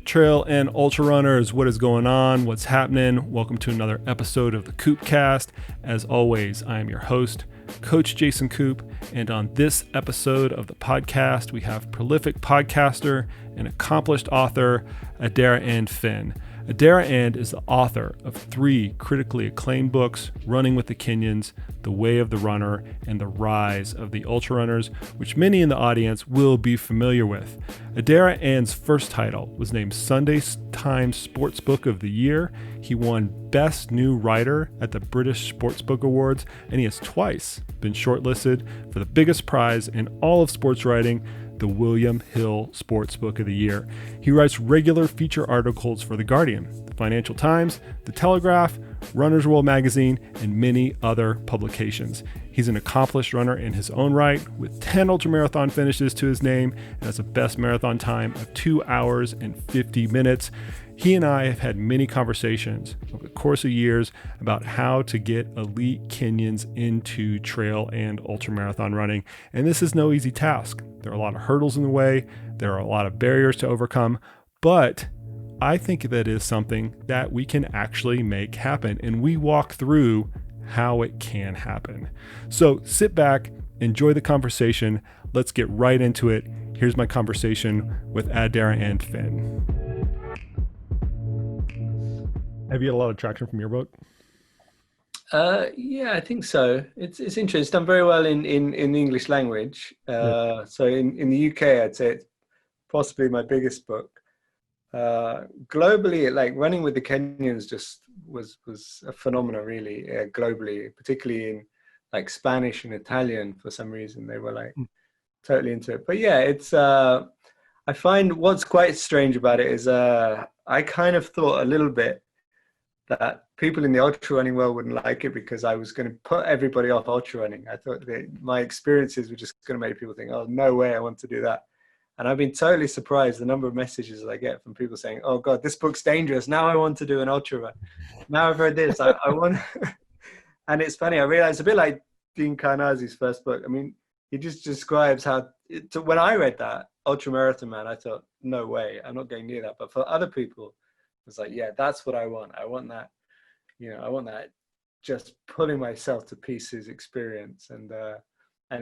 Trail and Ultrarunners, what is going on? What's happening? Welcome to another episode of the Koopcast. As always, I am your host, Coach Jason Koop, and on this episode of the podcast, we have prolific podcaster and accomplished author, Adharanand Finn. Adharanand is the author of 3 critically acclaimed books, Running with the Kenyans, The Way of the Runner, and The Rise of the Ultrarunners, which many in the audience will be familiar with. Adharanand's first title was named Sunday Times Sports Book of the Year. He won Best New Writer at the British Sportsbook Awards, and he has twice been shortlisted for the biggest prize in all of sports writing, the William Hill Sports Book of the Year. He writes regular feature articles for The Guardian, the Financial Times, the Telegraph, Runner's World Magazine, and many other publications. He's an accomplished runner in his own right, with 10 ultramarathon finishes to his name, and has a best marathon time of 2 hours and 50 minutes. He and I have had many conversations over the course of years about how to get elite Kenyans into trail and ultramarathon running, and this is no easy task. There are a lot of hurdles in the way, there are a lot of barriers to overcome, but I think that is something that we can actually make happen, and we walk through how it can happen. So sit back, enjoy the conversation. Let's get right into it. Here's my conversation with Adharanand Finn. Have you had a lot of traction from your book? Yeah, I think so. It's interesting. It's done very well in the English language. So in the UK, I'd say it's possibly my biggest book. Globally, like Running with the Kenyans just was a phenomenon, really. Globally, particularly in like Spanish and Italian, for some reason they were like totally into it. But yeah, it's I find what's quite strange about it is I kind of thought a little bit that people in the ultra running world wouldn't like it because I was going to put everybody off ultra running. I thought that my experiences were just going to make people think, oh, no way I want to do that. And I've been totally surprised the number of messages that I get from people saying, oh God, this book's dangerous. Now I want to do an ultra run. Now I've read this, I want. And it's funny, I realized a bit like Dean Karnazi's first book. I mean, he just describes how, when I read that, Ultra Marathon Man, I thought, no way, I'm not going near that. But for other people, it's like, yeah, that's what I want. I want that, I want that just pulling myself to pieces experience. And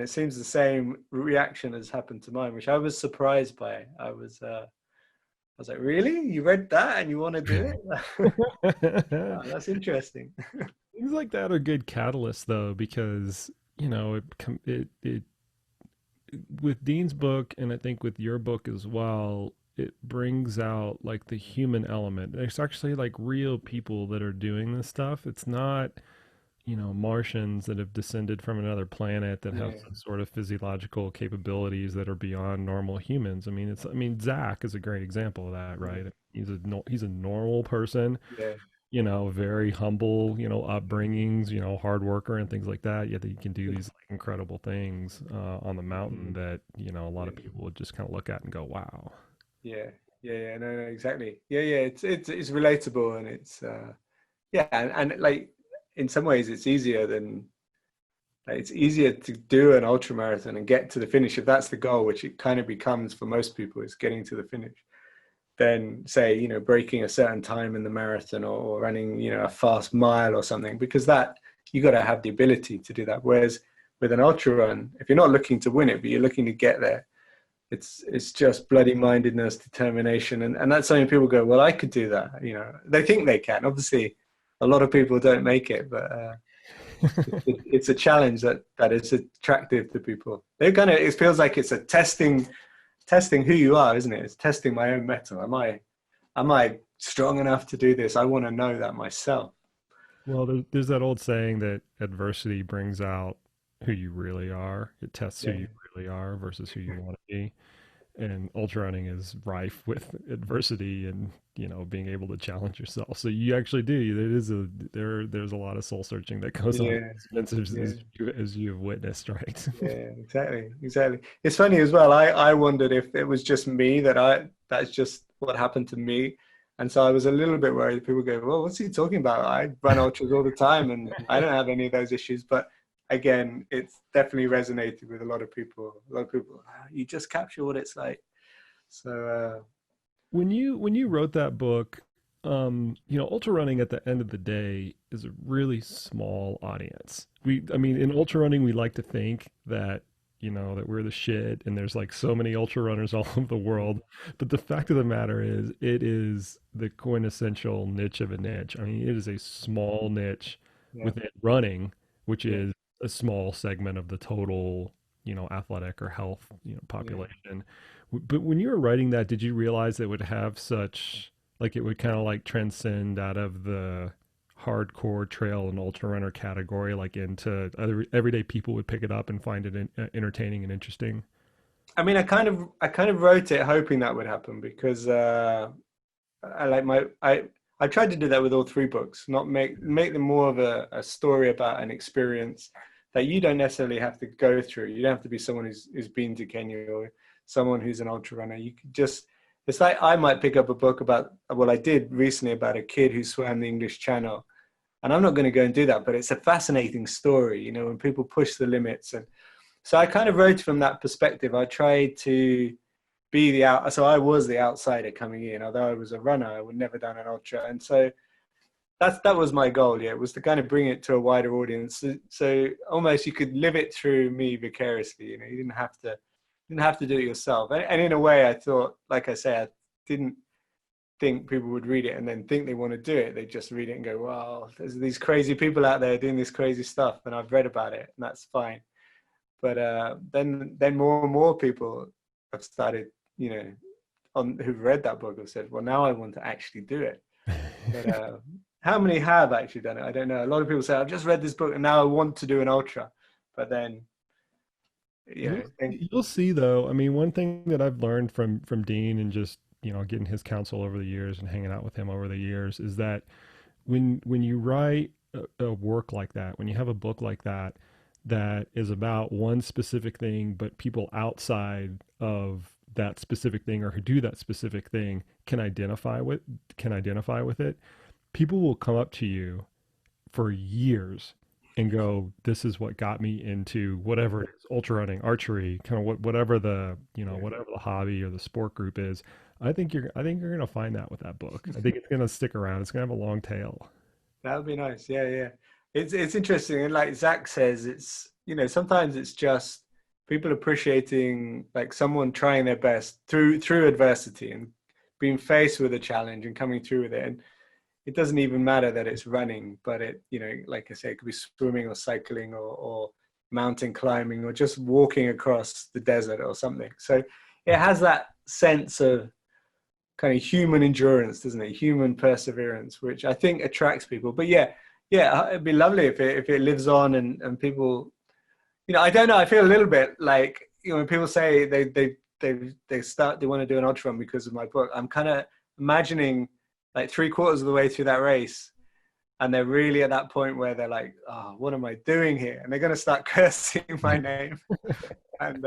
it seems the same reaction has happened to mine, which I was surprised by. I was like, really? You read that and you want to do it? Oh, that's interesting. Things like that are good catalysts, though, because, it with Dean's book, and I think with your book as well, it brings out like the human element. There's actually like real people that are doing this stuff. It's not, Martians that have descended from another planet that have some sort of physiological capabilities that are beyond normal humans. I mean, Zach is a great example of that, right? He's a normal person, very humble, upbringings, hard worker and things like that. Yet he can do these like incredible things on the mountain that, a lot of people would just kind of look at and go, wow. Yeah, no, exactly. Yeah, it's relatable, and it's and like in some ways it's easier to do an ultra marathon and get to the finish if that's the goal, which it kind of becomes for most people, is getting to the finish, than say breaking a certain time in the marathon or running a fast mile or something, because that you got to have the ability to do that. Whereas with an ultra run, if you're not looking to win it but you're looking to get there, it's just bloody mindedness, determination, and that's something people go, well, I could do that. They think they can. Obviously, a lot of people don't make it, but it's a challenge that is attractive to people. It feels like it's a testing who you are, isn't it? It's testing my own mettle. Am I strong enough to do this? I want to know that myself. Well, there's that old saying that adversity brings out who you really are. It tests who you really are versus who you want to be. And ultra running is rife with adversity and being able to challenge yourself. So you actually do. There's a lot of soul searching that goes on as you have witnessed, right? Yeah, exactly. It's funny as well. I wondered if it was just me that's just what happened to me. And so I was a little bit worried. People go, well, what's he talking about? I run ultras all the time and I don't have any of those issues. But again, it's definitely resonated with a lot of people. You just capture what it's like. So when you wrote that book, ultra running at the end of the day is a really small audience. I mean, in ultra running, we like to think that that we're the shit, and there's like so many ultra runners all over the world. But the fact of the matter is, it is the quintessential niche of a niche. I mean, it is a small niche Yeah, within running, which yeah, is a small segment of the total, athletic or health, yeah. population. But when you were writing that, did you realize it would have such, like, it would kind of like transcend out of the hardcore trail and ultra runner category, like into other everyday people would pick it up and find it entertaining and interesting? I mean, I kind of wrote it hoping that would happen because I like my I tried to do that with all three books, not make them more of a story about an experience that you don't necessarily have to go through. You don't have to be someone who's been to Kenya or someone who's an ultra runner. You could just it's like I might pick up a book about well, I did recently about a kid who swam the English Channel, and I'm not going to go and do that, but it's a fascinating story, when people push the limits. And so I kind of wrote from that perspective. I tried to be so I was the outsider coming in. Although I was a runner, I would never done an ultra, and so that was my goal. Yeah, was to kind of bring it to a wider audience. So almost you could live it through me vicariously. You didn't have to do it yourself. And in a way, I thought, like I say, I didn't think people would read it and then think they want to do it. They just read it and go, "Wow, there's these crazy people out there doing this crazy stuff," and I've read about it, and that's fine. But then more and more people have started, who've read that book have said, well, now I want to actually do it. But how many have actually done it? I don't know. A lot of people say, I've just read this book and now I want to do an ultra. But then, You'll see though. I mean, one thing that I've learned from Dean and just, getting his counsel over the years and hanging out with him over the years is that when you write a work like that, when you have a book like that that is about one specific thing, but people outside of that specific thing or who do that specific thing can identify with it, people will come up to you for years and go, "This is what got me into whatever it is, ultra running, archery, kind of whatever the yeah, whatever the hobby or the sport group is." I think you're gonna find that with that book. I think it's gonna stick around. It's gonna have a long tail. that would be nice. Yeah, yeah. It's interesting. And like Zach says, sometimes it's just people appreciating like someone trying their best through adversity and being faced with a challenge and coming through with it. And it doesn't even matter that it's running, but like I say, it could be swimming or cycling or mountain climbing or just walking across the desert or something. So it has that sense of kind of human endurance, doesn't it? Human perseverance, which I think attracts people. But yeah, it'd be lovely if it lives on and people, I don't know. I feel a little bit like, when people say they want to do an ultra run because of my book, I'm kind of imagining like 3/4 of the way through that race, and they're really at that point where they're like, "Oh, what am I doing here?" And they're going to start cursing my name, and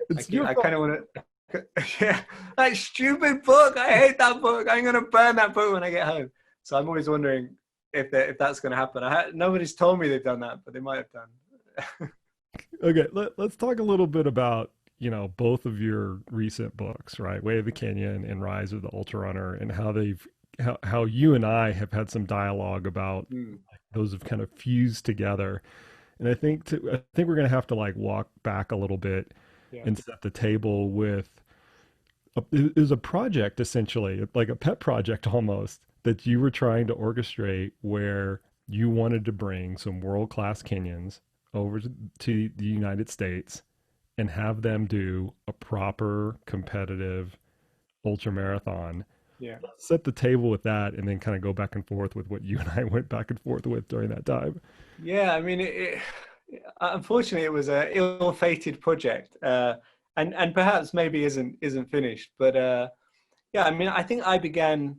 It's your I fault. kind of want to, yeah, that stupid book. I hate that book. I'm going to burn that book when I get home. So I'm always wondering if that's going to happen. Nobody's told me they've done that, but they might have done. Okay, let's talk a little bit about, both of your recent books, right? Way of the Kenyan and Rise of the Ultra Runner, and how you and I have had some dialogue about Mm, those have kind of fused together. And I think we're gonna have to like walk back a little bit yeah, and set the table with it was a project essentially, like a pet project almost, that you were trying to orchestrate where you wanted to bring some world-class Kenyans over to the United States and have them do a proper competitive ultra marathon. yeah. Set the table with that and then kind of go back and forth with what you and I went back and forth with during that time. Yeah, I mean, unfortunately, it was a ill-fated project, and perhaps maybe isn't finished. But yeah, I mean, I think I began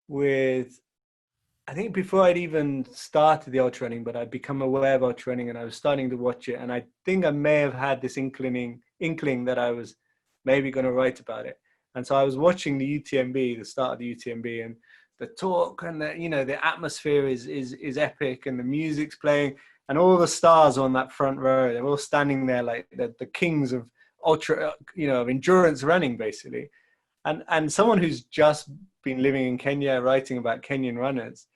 with, I think before I'd even started the ultra running, but I'd become aware of ultra running and I was starting to watch it, and I think I may have had this inkling that I was maybe going to write about it. And so I was watching the UTMB, the start of the UTMB, and the talk and the atmosphere is epic, and the music's playing, and all the stars on that front row, they're all standing there like the kings of ultra, of endurance running basically. And someone who's just been living in Kenya, writing about Kenyan runners,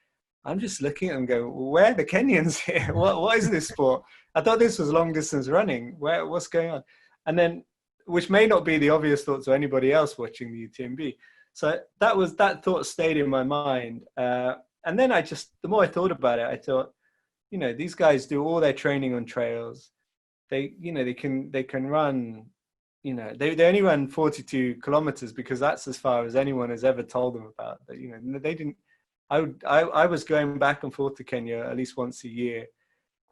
I'm just looking at them and go, where are the Kenyans here? What is this sport? I thought this was long distance running. What's going on? And then, which may not be the obvious thought to anybody else watching the UTMB. So that thought stayed in my mind. And then the more I thought about it, I thought, these guys do all their training on trails. They can run, they only run 42 kilometers because that's as far as anyone has ever told them about. They didn't. I was going back and forth to Kenya at least once a year,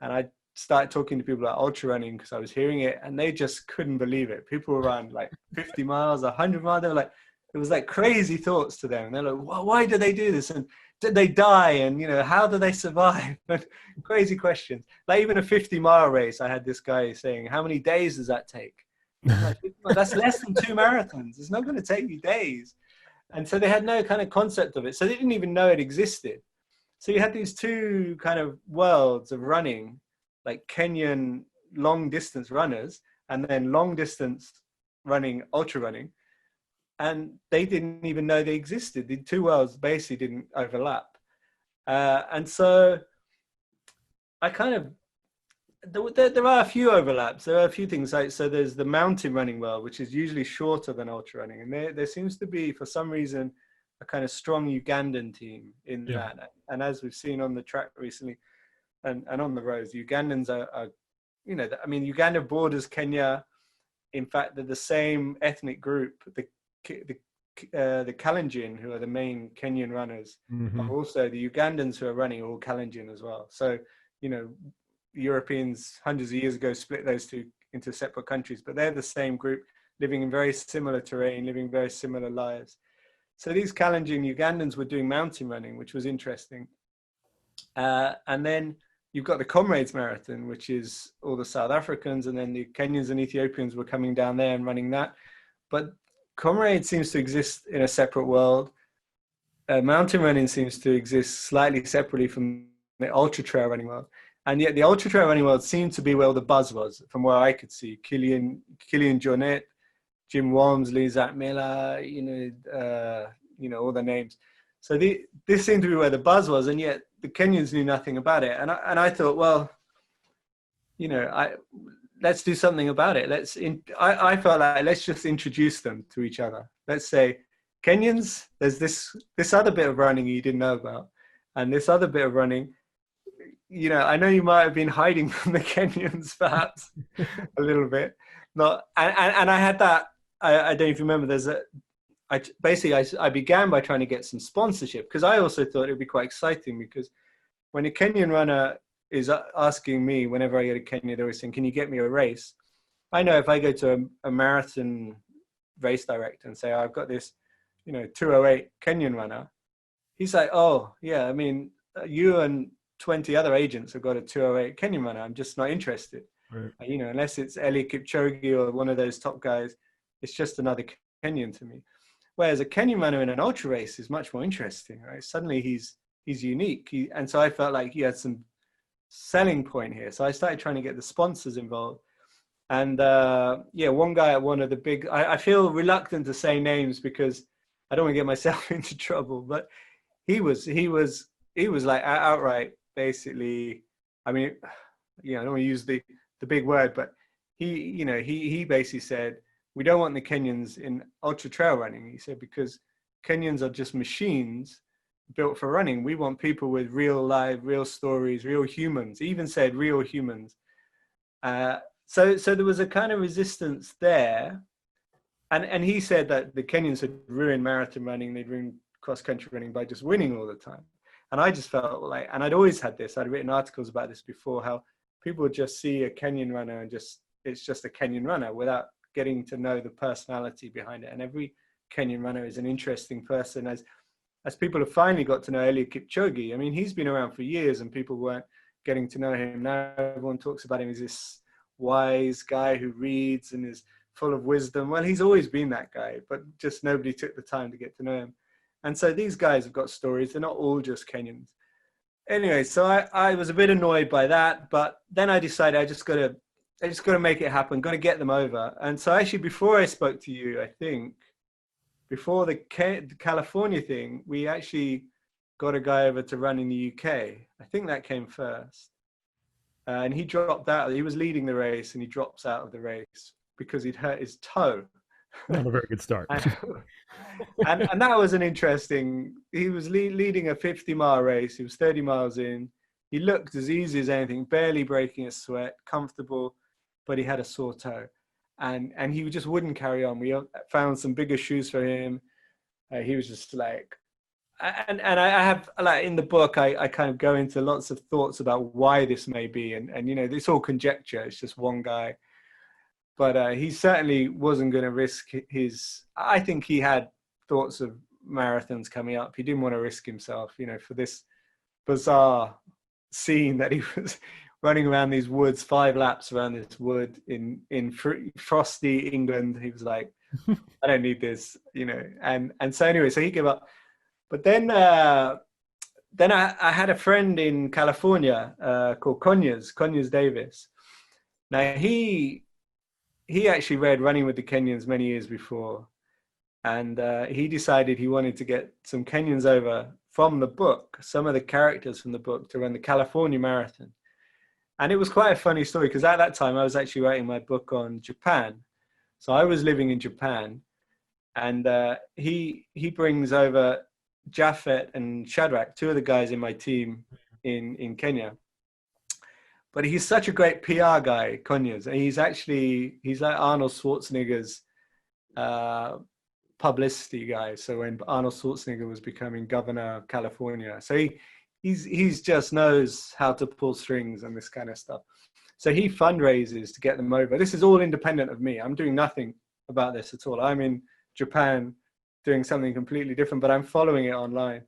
and I started talking to people about ultra running because I was hearing it, and they just couldn't believe it. People around like 50 miles, 100 miles, they were like, it was like crazy thoughts to them. And they're like, why do they do this? And did they die? And, how do they survive? And crazy questions. Like even a 50-mile race, I had this guy saying, how many days does that take? Like, that's less than 2 marathons. It's not going to take you days. And so they had no kind of concept of it. So they didn't even know it existed. So you had these two kind of worlds of running, like Kenyan long distance runners and then long distance running, ultra running. And they didn't even know they existed. The two worlds basically didn't overlap. And so I kind of, there are a few overlaps. There are a few things. So there's the mountain running world, which is usually shorter than ultra running. And there seems to be, for some reason, a kind of strong Ugandan team in that. And as we've seen on the track recently and on the roads, the Ugandans are Uganda borders Kenya. In fact, they're the same ethnic group. The Kalenjin, who are the main Kenyan runners, are also the Ugandans who are running all Kalenjin as well. So, Europeans hundreds of years ago split those two into separate countries, but they're the same group, living in very similar terrain, living very similar lives. So these Kalenjin Ugandans were doing mountain running, which was interesting. And then you've got the Comrades Marathon, which is all the South Africans, and then the Kenyans and Ethiopians were coming down there and running that. But Comrades seems to exist in a separate world. Mountain running seems to exist slightly separately from the ultra trail running world. And yet the ultra trail running world seemed to be where the buzz was, from where I could see. Killian Jornet, Jim Walmsley, Zach Miller, all the names. So this seemed to be where the buzz was, and yet the Kenyans knew nothing about it. And I thought, well, let's do something about it. I felt like let's just introduce them to each other. Let's say, Kenyans, there's this other bit of running you didn't know about, and this other bit of running. I know you might have been hiding from the Kenyans, perhaps a little bit. And I had that. I don't know if you remember. I began by trying to get some sponsorship because I also thought it would be quite exciting because when a Kenyan runner is asking me whenever I go to Kenya, they're always saying, "Can you get me a race?" I know if I go to a marathon race director and say, "I've got this, 208 Kenyan runner," he's like, "Oh yeah, I mean, you and 20 other agents have got a 208 Kenyan runner. I'm just not interested." Right. Unless it's Eli Kipchoge or one of those top guys, it's just another Kenyan to me. Whereas a Kenyan runner in an ultra race is much more interesting, right? Suddenly he's unique. And so I felt like he had some selling point here. So I started trying to get the sponsors involved. And one guy at one of the big, I feel reluctant to say names because I don't want to get myself into trouble, but he was like outright, basically, I mean, I don't want to use the big word, but he basically said, we don't want the Kenyans in ultra trail running. He said, because Kenyans are just machines built for running. We want people with real life, real stories, real humans. He even said real humans. So there was a kind of resistance there. And he said that the Kenyans had ruined marathon running. They'd ruined cross-country running by just winning all the time. And I just felt like, and I'd always had this, I'd written articles about this before, how people would just see a Kenyan runner and it's just a Kenyan runner without getting to know the personality behind it. And every Kenyan runner is an interesting person. As people have finally got to know Eliud Kipchoge, I mean, he's been around for years and people weren't getting to know him. Now everyone talks about him as this wise guy who reads and is full of wisdom. Well, he's always been that guy, but just nobody took the time to get to know him. And so these guys have got stories. They're not all just Kenyans. Anyway, so I was a bit annoyed by that, but then I decided I just got to make it happen, got to get them over. And so actually, before I spoke to you, I think, before the California thing, we actually got a guy over to run in the UK. I think that came first. And he dropped out. He was leading the race and he drops out of the race because he'd hurt his toe. Not a very good start. and that was an interesting, he was leading a 50-mile race. He was 30 miles in. He looked as easy as anything, barely breaking a sweat, comfortable, but he had a sore toe. And he just wouldn't carry on. We found some bigger shoes for him. He was just like, and I have, like, in the book, I kind of go into lots of thoughts about why this may be. And you know, it's all conjecture. It's just one guy. But he certainly wasn't going to risk his, I think he had thoughts of marathons coming up. He didn't want to risk himself, you know, for this bizarre scene that he was running around these woods, 5 laps around this wood in frosty England. He was like, I don't need this, you know. And so anyway, so he gave up. But then I had a friend in California called Conyers Davis. Now he actually read Running with the Kenyans many years before, and he decided he wanted to get some Kenyans over from the book, some of the characters from the book, to run the California Marathon. And it was quite a funny story because at that time I was actually writing my book on Japan. So I was living in Japan, and he brings over Japhet and Shadrach, 2 of the guys in my team in Kenya. But he's such a great PR guy, Conyers. And he's like Arnold Schwarzenegger's publicity guy. So when Arnold Schwarzenegger was becoming governor of California, so he's just knows how to pull strings and this kind of stuff. So he fundraises to get them over. This is all independent of me. I'm doing nothing about this at all. I'm in Japan doing something completely different, but I'm following it online.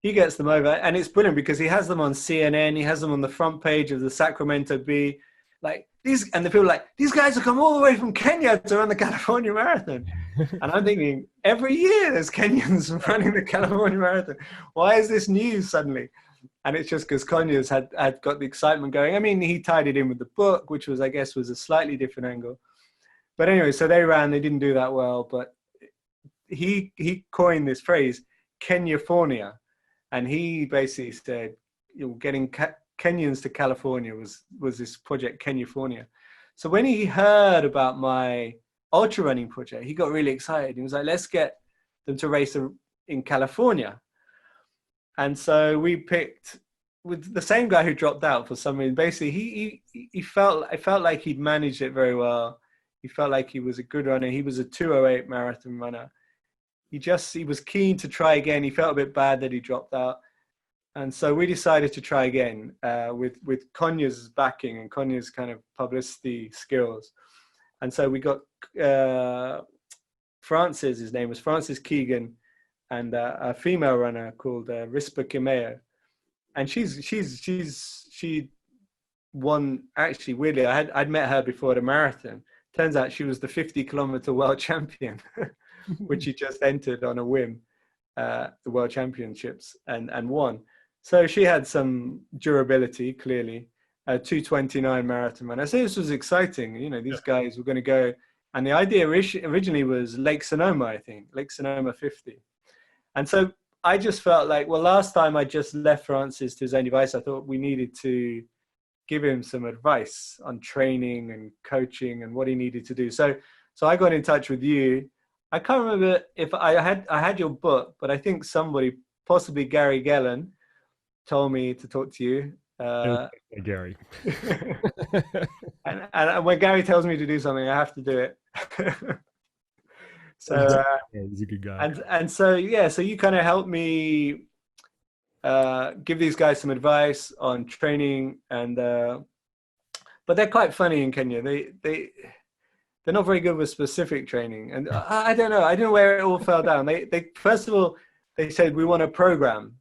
He gets them over, and it's brilliant because he has them on CNN. He has them on the front page of the Sacramento Bee. Like these, and the people are like, these guys have come all the way from Kenya to run the California Marathon. And I'm thinking, every year there's Kenyans running the California Marathon. Why is this news suddenly? And it's just because Conyers had got the excitement going. I mean, he tied it in with the book, which was, I guess, was a slightly different angle. But anyway, so they ran. They didn't do that well, but he coined this phrase, Kenyafornia. And he basically said, you know, getting Kenyans to California was this project, Kenyafornia. So when he heard about my ultra running project, he got really excited. He was like, let's get them to race in California. And so we picked with the same guy who dropped out for some reason. Basically, I felt like he'd managed it very well. He felt like he was a good runner. He was a 2:08 marathon runner. He was keen to try again. He felt a bit bad that he dropped out. And so we decided to try again with Conyers' backing and Conyers' kind of publicity skills. And so we got Francis, his name was Francis Keegan, and a female runner called Rispa Kimeo. And she won, actually, weirdly, I'd met her before the marathon. Turns out she was the 50-kilometer world champion, which he just entered on a whim, the World Championships, and won. So she had some durability, clearly. 2:29 marathon runner. So this was exciting. You know, these guys were going to go. And the idea originally was Lake Sonoma, I think, Lake Sonoma 50. And so I just felt like, well, last time I just left Francis to his own device. I thought we needed to give him some advice on training and coaching and what he needed to do. So I got in touch with you. I can't remember if I had your book, but I think somebody, possibly Gary Gellan, told me to talk to you. Gary. and when Gary tells me to do something, I have to do it. So he's a good guy. And so you kind of helped me give these guys some advice on training, and but they're quite funny in Kenya. They're not very good with specific training, and I don't know where it all fell down. They first of all they said we want a program,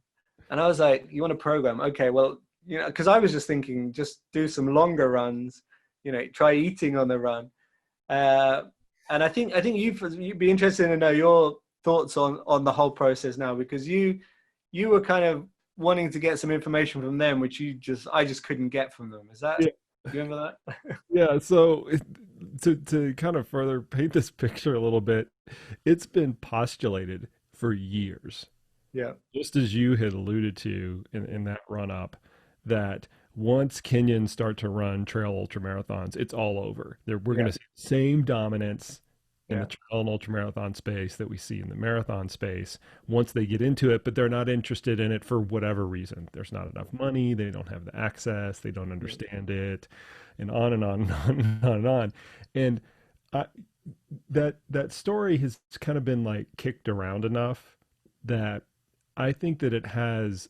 and I was like, you want a program? Okay, well, you know, because I was just thinking, just do some longer runs, you know, try eating on the run, and I think you'd be interested to know your thoughts on the whole process now, because you were kind of wanting to get some information from them, which I just couldn't get from them. Is that? Yeah. You remember that? Yeah. So to kind of further paint this picture a little bit, it's been postulated for years, Yeah. just as you had alluded to in that run up, that once Kenyans start to run trail ultramarathons, it's all over. We're going Yeah. to see the same dominance in the Yeah. trail and ultramarathon space that we see in the marathon space once they get into it, but they're not interested in it for whatever reason. There's not enough money, they don't have the access, they don't Yeah. understand it, and on and on and on and on and on. And I, that story has kind of been like kicked around enough that I think that it has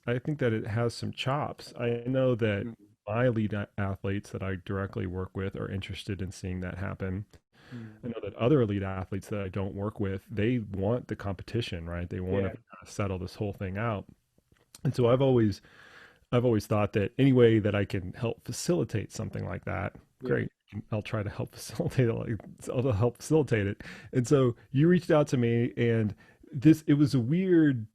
some chops. I know that Mm. my elite athletes that I directly work with are interested in seeing that happen. Mm. I know that other elite athletes that I don't work with, they want the competition, right? They want Yeah. to kind of settle this whole thing out. And so I've always thought that any way that I can help facilitate something like that, Yeah. great. I'll try to help facilitate it. I'll help facilitate it. And so you reached out to me, and it was a weird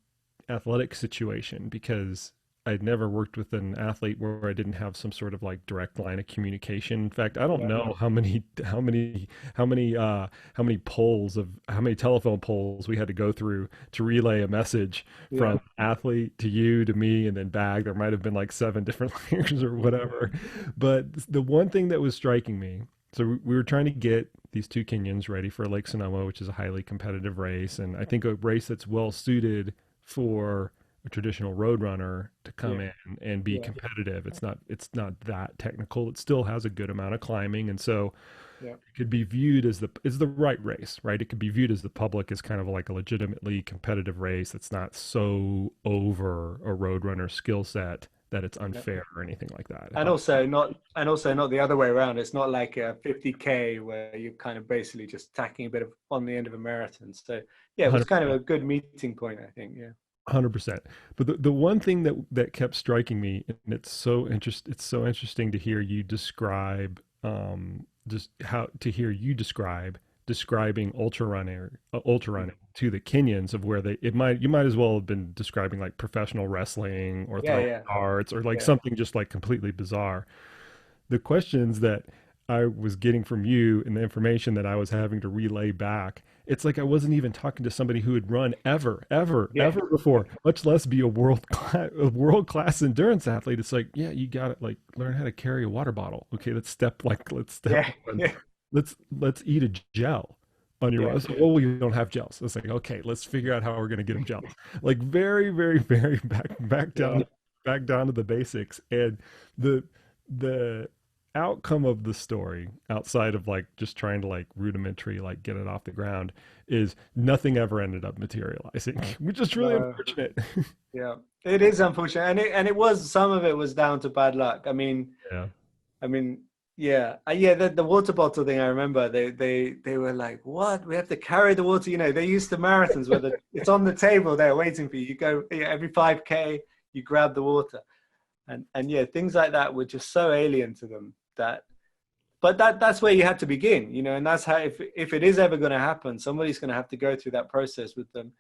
athletic situation because I'd never worked with an athlete where I didn't have some sort of like direct line of communication. In fact, I don't Yeah. know how many telephone poles we had to go through to relay a message Yeah. from athlete to you to me and then back. There might have been like 7 different layers or whatever. But the one thing that was striking me, so we were trying to get these 2 Kenyans ready for Lake Sonoma, which is a highly competitive race, and I think a race that's well suited for a traditional road runner to come Yeah. in and be Yeah. competitive. It's not that technical. It still has a good amount of climbing, and so Yeah. it could be viewed as the right race, right? It could be viewed as the public as kind of like a legitimately competitive race that's not so over a road runner skill set that it's Yeah. unfair or anything like that. And also not the other way around. It's not like a 50K where you're kind of basically just tacking a bit of on the end of a marathon. So yeah, it was kind of a good meeting point, I think. Yeah. 100%. But the one thing that kept striking me, and it's so interesting to hear you describe, just how to hear you describing ultra running to the Kenyans of where you might as well have been describing like professional wrestling or Yeah. throwing Yeah. darts or like Yeah. something just like completely bizarre. The questions that I was getting from you and the information that I was having to relay back, it's like I wasn't even talking to somebody who had run Yeah. ever before, much less be a world class endurance athlete. It's like, yeah, you got to like learn how to carry a water bottle. Okay, let's step Yeah. one. Yeah. Let's eat a gel on your Yeah. so, oh, well, you don't have gels. It's like, okay, let's figure out how we're going to get them gels. Like very, very, very Yeah. back down to the basics. And the outcome of the story, outside of like just trying to like rudimentary like get it off the ground, is nothing ever ended up materializing, which is really No. unfortunate. Yeah. It is unfortunate, and it was, some of it was down to bad luck. Yeah. I mean, yeah, yeah. The water bottle thing, I remember they were like, "What? We have to carry the water?" They used to marathons where it's on the table there waiting for you. You go, yeah, every 5K, you grab the water, and yeah, things like that were just so alien to them that. But that's where you had to begin, and that's how, if it is ever going to happen, somebody's going to have to go through that process with them,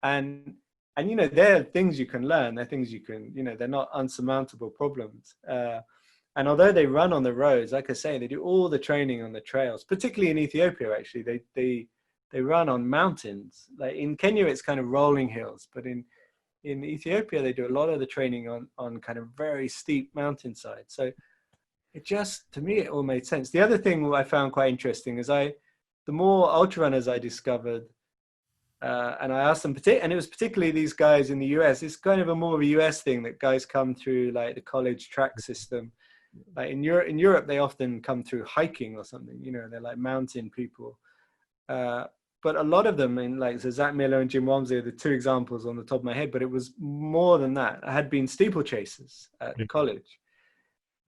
and there are things you can learn. There are things you can, they're not unsurmountable problems. And although they run on the roads, like I say, they do all the training on the trails, particularly in Ethiopia. Actually, they run on mountains. Like in Kenya, it's kind of rolling hills, but in Ethiopia, they do a lot of the training on kind of very steep mountainside. So it just, to me, it all made sense. The other thing I found quite interesting is the more ultra runners I discovered, and I asked them, and it was particularly these guys in the US. It's kind of more of a US thing that guys come through like the college track system. Like in Europe, they often come through hiking or something. They're like mountain people. But a lot of them, like so Zach Miller and Jim Walmsley are the 2 examples on the top of my head. But it was more than that. I had been steeplechasers at college,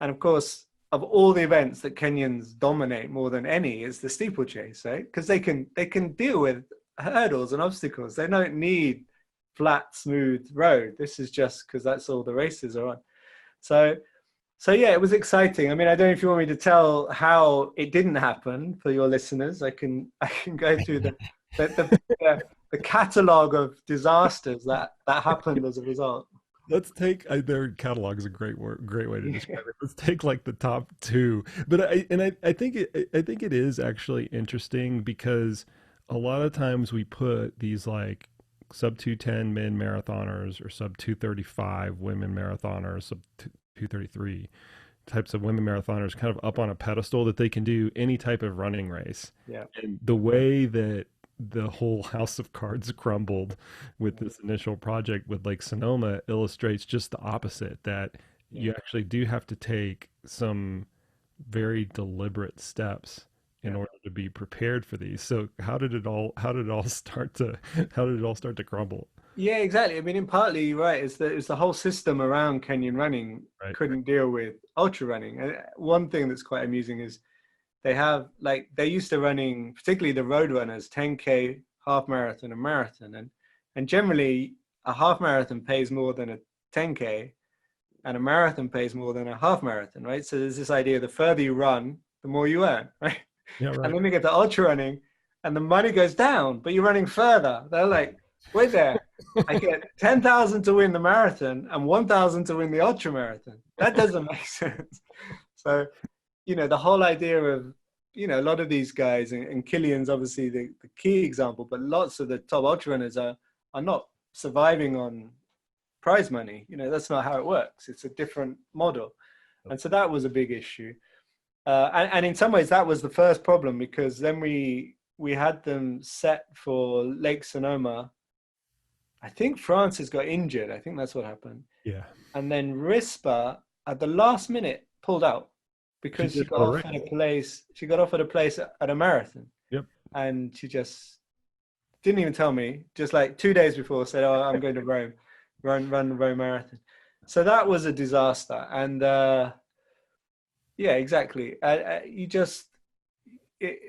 and of course, of all the events that Kenyans dominate more than any is the steeplechase, right? Because they can deal with hurdles and obstacles. They don't need flat, smooth road. This is just because that's all the races are on. So yeah, it was exciting. I don't know if you want me to tell how it didn't happen for your listeners. I can go through the catalogue of disasters that happened as a result. let's take their catalog is a great way to describe it. Let's take like the top two. But I think it is actually interesting because a lot of times we put these like sub 210 men marathoners or sub 235 women marathoners, sub 233 types of women marathoners kind of up on a pedestal that they can do any type of running race. Yeah. And the way that the whole house of cards crumbled with this initial project with Lake Sonoma illustrates just the opposite, that you actually do have to take some very deliberate steps in order to be prepared for these. So how did it all start to crumble? Yeah, exactly. I mean, in partly, you're right. It's the whole system around Kenyan running Right. couldn't deal with ultra running. And one thing that's quite amusing is they have like they're used to running, particularly the road runners, 10K, half marathon, and marathon, and generally a half marathon pays more than a 10K, and a marathon pays more than a half marathon, right? So there's this idea: the further you run, the more you earn, right? Yeah, And right. then they get to ultra running, and the money goes down, but you're running further. They're like, wait there. I get 10,000 to win the marathon and 1,000 to win the ultra marathon. That doesn't make sense. So, the whole idea of, a lot of these guys, and Killian's obviously the key example, but lots of the top ultra runners are not surviving on prize money. That's not how it works. It's a different model. And so that was a big issue. And in some ways that was the first problem, because then we had them set for Lake Sonoma. I think Francis got injured. I think that's what happened. Yeah. And then Rispa at the last minute pulled out because she got offered a place. She got offered a place at a marathon. Yep. And she just didn't even tell me. Just like 2 days before, said, "Oh, I'm going to Rome, run the Rome marathon." So that was a disaster. And yeah, exactly.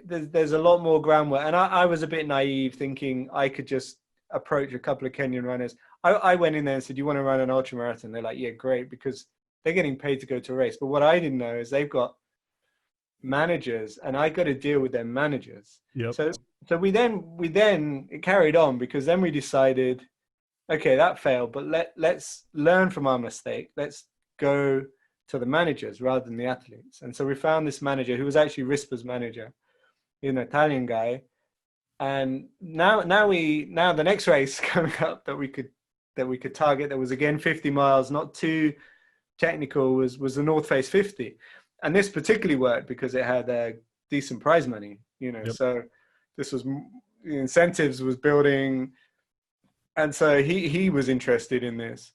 There's a lot more groundwork. And I was a bit naive, thinking I could just approach a couple of Kenyan runners. I went in there and said, "You want to run an ultra marathon?" They're like, "Yeah, great," because they're getting paid to go to a race. But what I didn't know is they've got managers, and I got to deal with their managers. Yep. So we then it carried on, because then we decided, okay, that failed, but let's learn from our mistake. Let's go to the managers rather than the athletes. And so we found this manager who was actually Rispa's manager, an Italian guy. And now the next race coming up that we could target, that was again 50 miles, not too technical, was the North Face 50. And this particularly worked because it had decent prize money, Yep. So this was, the incentives was building. And so he was interested in this.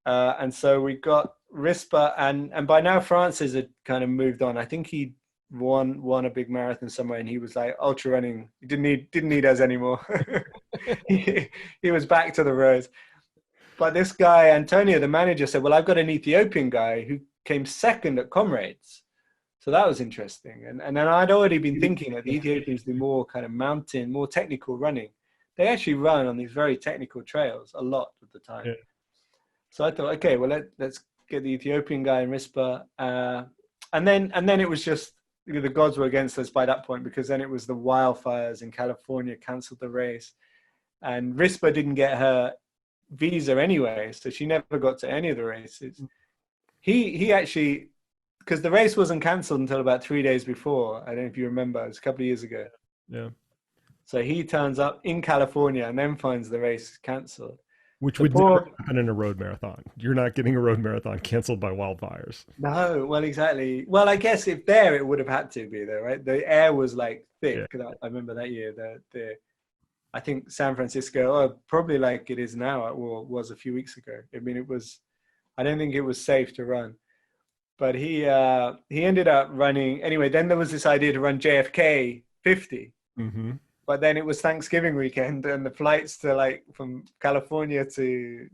And so we got Rispa, and by now Francis had kind of moved on. I think he won a big marathon somewhere, and he was like, ultra running, he didn't need us anymore. he was back to the road. But this guy, Antonio, the manager, said, "Well, I've got an Ethiopian guy who came second at Comrades." So that was interesting. And then I'd already been thinking that the Ethiopians do more kind of mountain, more technical running. They actually run on these very technical trails a lot of the time. Yeah. So I thought, okay, well, let's get the Ethiopian guy in Rispa. And then it was just, the gods were against us by that point, because then it was the wildfires in California canceled the race. And Rispa didn't get her visa anyway, so she never got to any of the races. He actually, because the race wasn't canceled until about 3 days before. I don't know if you remember, it was a couple of years ago. Yeah. So he turns up in California and then finds the race canceled. Which would never happen in a road marathon. You're not getting a road marathon canceled by wildfires. No, well, exactly. Well, I guess if there, it would have had to be there, right? The air was like thick. Yeah. I remember that year. I think San Francisco, probably like it is now, or was a few weeks ago. I mean, I don't think it was safe to run. But he ended up running anyway. Then there was this idea to run JFK 50, but then it was Thanksgiving weekend, and the flights to from California to,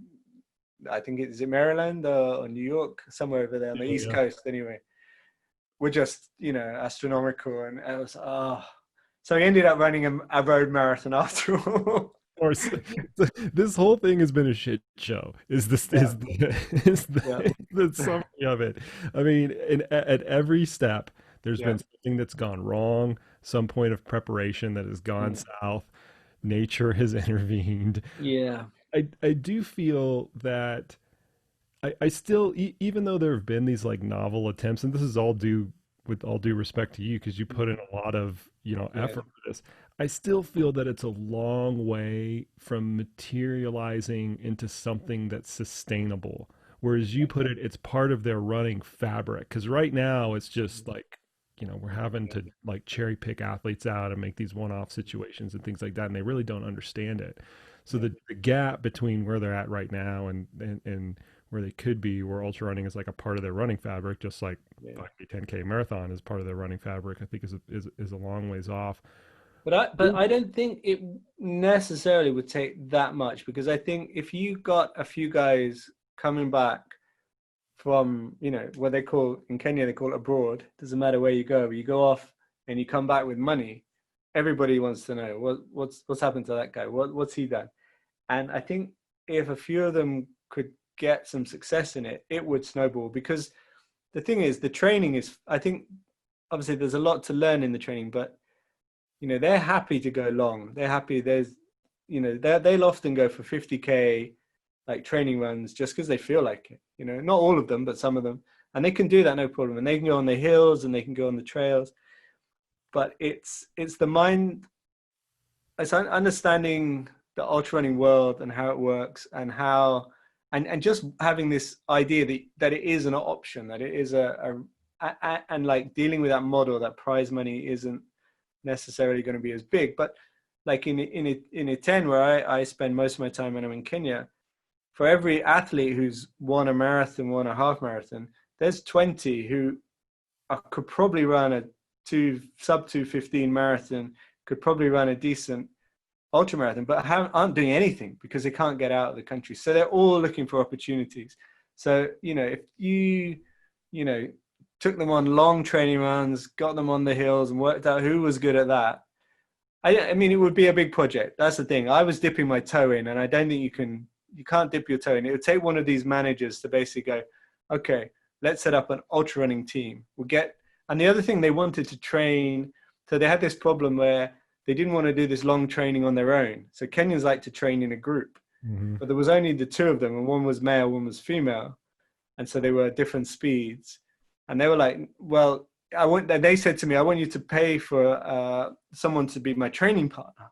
I think is it Maryland or New York, somewhere over there on the East Coast anyway, were just astronomical, and I was so he ended up running a road marathon after all. Of course, this whole thing has been a shit show. Is the summary of it? I mean, at every step, there's been something that's gone wrong. Some point of preparation that has gone south. Nature has intervened. Yeah, I do feel that I still, even though there have been these like novel attempts, and this is all due with all due respect to you because you put in a lot of, Yeah, effort for this. I still feel that it's a long way from materializing into something that's sustainable. Whereas you put it, it's part of their running fabric. Because right now it's just like, we're having to like cherry pick athletes out and make these one-off situations and things like that, and they really don't understand it. So yeah, the gap between where they're at right now and where they could be, where ultra running is like a part of their running fabric, just like yeah. 5K, 10K marathon is part of their running fabric, I think is a long ways off. But I don't think it necessarily would take that much, because I think if you got a few guys coming back from, what they call in Kenya, they call it abroad. Doesn't matter where you go, but you go off and you come back with money. Everybody wants to know what's happened to that guy. What's he done? And I think if a few of them could get some success in it, it would snowball. Because the thing is, the training is, I think, obviously there's a lot to learn in the training, but they're happy to go long. They're happy. They'll often go for 50K like training runs just because they feel like it. Not all of them, but some of them, and they can do that no problem. And they can go on the hills and they can go on the trails. But it's the mind. It's understanding the ultra running world and how it works, and and just having this idea that it is an option, that it is and like dealing with that model that prize money isn't necessarily going to be as big. But like in a 10 where I spend most of my time when I'm in Kenya, for every athlete who's won a marathon, won a half marathon, there's 20 who could probably run a sub 2:15 marathon, could probably run a decent ultra marathon, but aren't doing anything because they can't get out of the country. So they're all looking for opportunities. So if you took them on long training runs, got them on the hills, and worked out who was good at that, I mean, it would be a big project. That's the thing. I was dipping my toe in, and I don't think you can't dip your toe in. It would take one of these managers to basically go, okay, let's set up an ultra running team. And the other thing, they wanted to train. So they had this problem where they didn't want to do this long training on their own. So Kenyans like to train in a group, but there was only the two of them, and one was male, one was female. And so they were different speeds. And they were like, well, they said to me, I want you to pay for someone to be my training partner.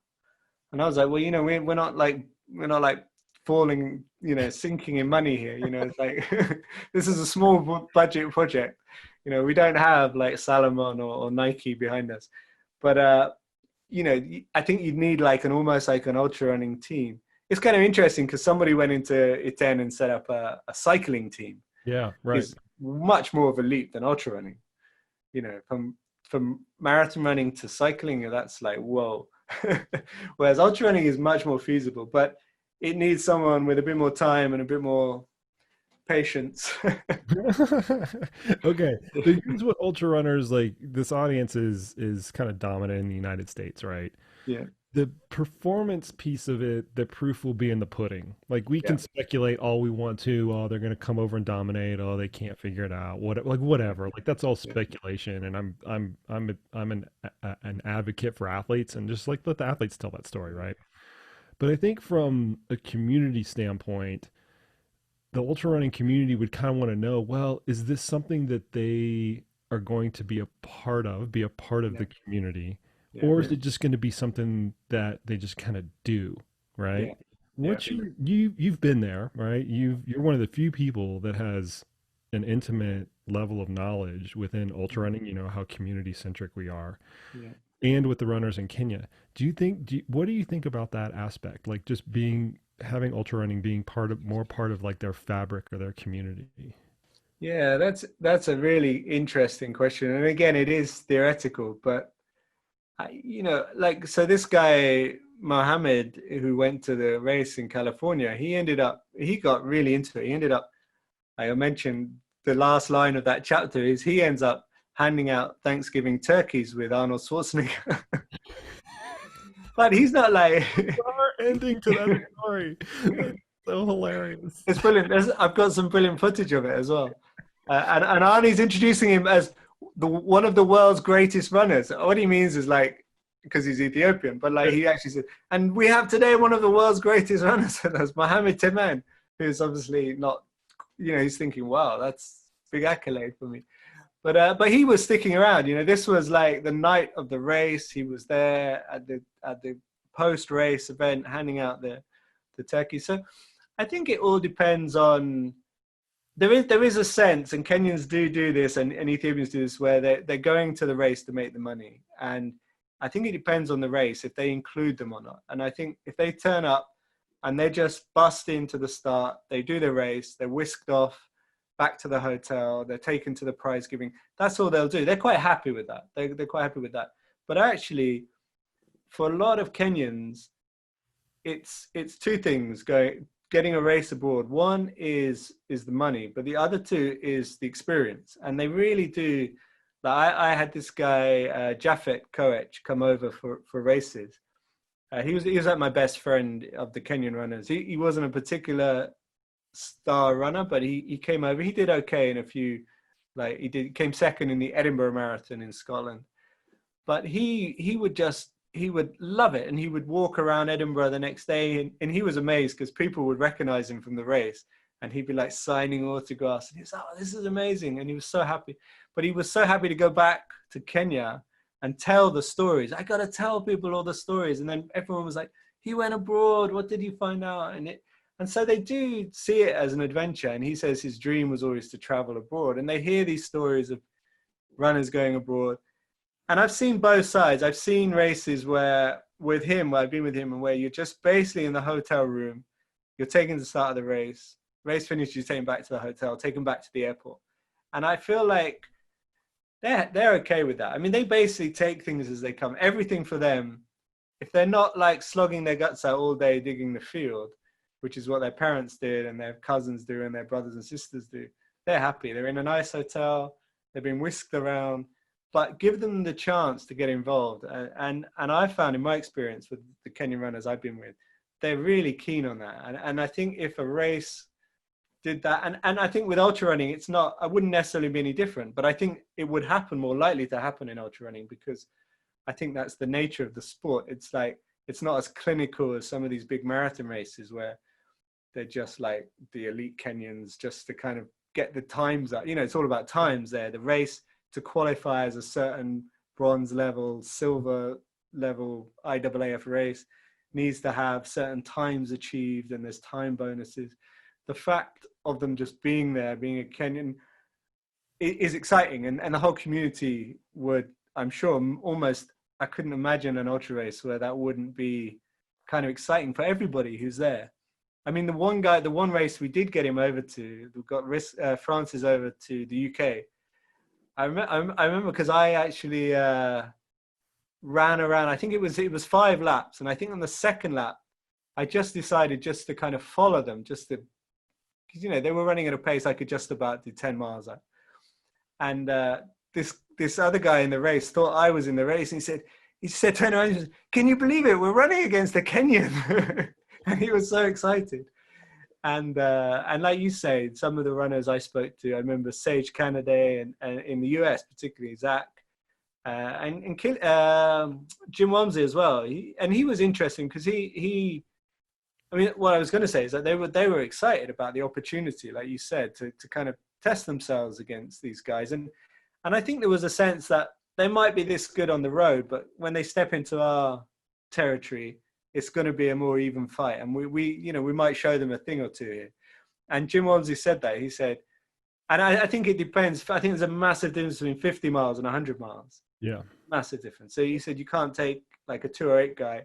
And I was like, well, we're not like falling, sinking in money here. It's like, this is a small budget project. We don't have like Salomon or Nike behind us. But, I think you'd need like almost like an ultra running team. It's kind of interesting because somebody went into Iten and set up a cycling team. Yeah, right. It's much more of a leap than ultra running. From marathon running to cycling, that's like, whoa. Whereas ultra running is much more feasible, but it needs someone with a bit more time and a bit more patience. Okay, so here's what ultra runners like. This audience is kind of dominant in the United States, right? Yeah. The performance piece of it, the proof will be in the pudding. Like we can speculate all we want to. Oh, they're going to come over and dominate. Oh, they can't figure it out. Whatever. Like that's all speculation. And I'm an advocate for athletes, and just like let the athletes tell that story, right? But I think from a community standpoint, the ultra running community would kind of want to know, well, is this something that they are going to be a part of the community? Or is it just going to be something that they just kind of do, right? You've been there, right? You're one of the few people that has an intimate level of knowledge within ultra running. You know how community centric we are, and with the runners in Kenya. What do you think about that aspect? Like just having ultra running being more part of like their fabric or their community? Yeah, that's a really interesting question, and again, it is theoretical, but. So this guy, Mohammed, who went to the race in California, he got really into it. He ended up, like I mentioned, the last line of that chapter is he ends up handing out Thanksgiving turkeys with Arnold Schwarzenegger. But he's not like... ending to that story. It's so hilarious. It's brilliant. I've got some brilliant footage of it as well. And Arnie's introducing him as one of the world's greatest runners. What he means is like, because he's Ethiopian, but like he actually said, and we have today one of the world's greatest runners, that's Mohammed Teman, who's obviously not he's thinking, wow, that's big accolade for me. But he was sticking around. This was like the night of the race. He was there at the post race event, handing out the turkey. So I think it all depends on. There is a sense, and Kenyans do this, and Ethiopians do this, where they're going to the race to make the money. And I think it depends on the race if they include them or not. And I think if they turn up and they just bust into the start, they do the race, they're whisked off back to the hotel, they're taken to the prize giving. That's all they'll do. They're quite happy with that. They're quite happy with that. But actually, for a lot of Kenyans, it's two things getting a race abroad. One is the money, but the other two is the experience. And they really do. Like I had this guy, Japhet Koech, come over for races. He was like my best friend of the Kenyan runners. He wasn't a particular star runner, but he came over. He did okay in a few, like came second in the Edinburgh Marathon in Scotland. But he would love it, and he would walk around Edinburgh the next day, and he was amazed because people would recognize him from the race, and he'd be like signing autographs, and he was, oh, this is amazing, and he was so happy. But he was so happy to go back to Kenya and tell the stories. I got to tell people all the stories. And then everyone was like, he went abroad, what did you find out? And so they do see it as an adventure, and he says his dream was always to travel abroad, and they hear these stories of runners going abroad. And I've seen both sides. I've seen races where I've been with him, and where you're just basically in the hotel room, you're taken to the start of the race finished, you're taken back to the hotel, taken back to the airport. And I feel like they're okay with that. I mean, they basically take things as they come. Everything for them, if they're not like slogging their guts out all day digging the field, which is what their parents did and their cousins do and their brothers and sisters do, they're happy. They're in a nice hotel, they've been whisked around. But give them the chance to get involved. And I found in my experience with the Kenyan runners I've been with, they're really keen on that. And I think if a race did that, and I think with ultra running, I wouldn't necessarily be any different, but I think it would happen, more likely to happen in ultra running, because I think that's the nature of the sport. It's like, it's not as clinical as some of these big marathon races where they're just like the elite Kenyans just to kind of get the times up. It's all about times there. The race, to qualify as a certain bronze level, silver level IAAF race, needs to have certain times achieved, and there's time bonuses. The fact of them just being there, being a Kenyan, is exciting, and the whole community would, I'm sure, almost, I couldn't imagine an ultra race where that wouldn't be kind of exciting for everybody who's there. I mean, the one race we did get him over to, we got Francis over to the UK. I remember because I actually ran around. I think it was 5 laps, and I think on the second lap, I just decided just to kind of follow them, just to, because they were running at a pace I could just about do 10 miles at. And this other guy in the race thought I was in the race, and he said, turn around, he said, "Can you believe it? We're running against a Kenyan," and he was so excited. And like you say, some of the runners I spoke to, I remember Sage Canaday, and in the US particularly Zach, and Jim Wamsley as well. He was interesting because I mean, what I was going to say is that they were excited about the opportunity, like you said, to kind of test themselves against these guys, and I think there was a sense that they might be this good on the road, but when they step into our territory, it's going to be a more even fight, and we might show them a thing or two here. And Jim Wamsley said that. He said, and I think it depends. I think there's a massive difference between 50 miles and 100 miles. Yeah, massive difference. So he said you can't take like a 208 guy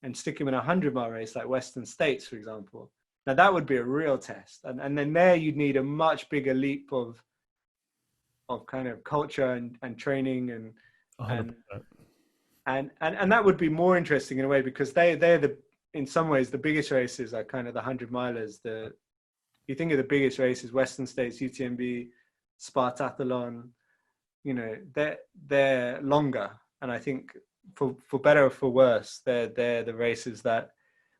and stick him in a 100-mile race like Western States, for example. Now that would be a real test, and then there you'd need a much bigger leap of kind of culture and training and 100%. And that would be more interesting in a way, because they're in some ways the biggest races are kind of the 100-milers. You think of the biggest races, Western States, UTMB, Spartathlon, they're longer, and I think for better or for worse, they're the races that,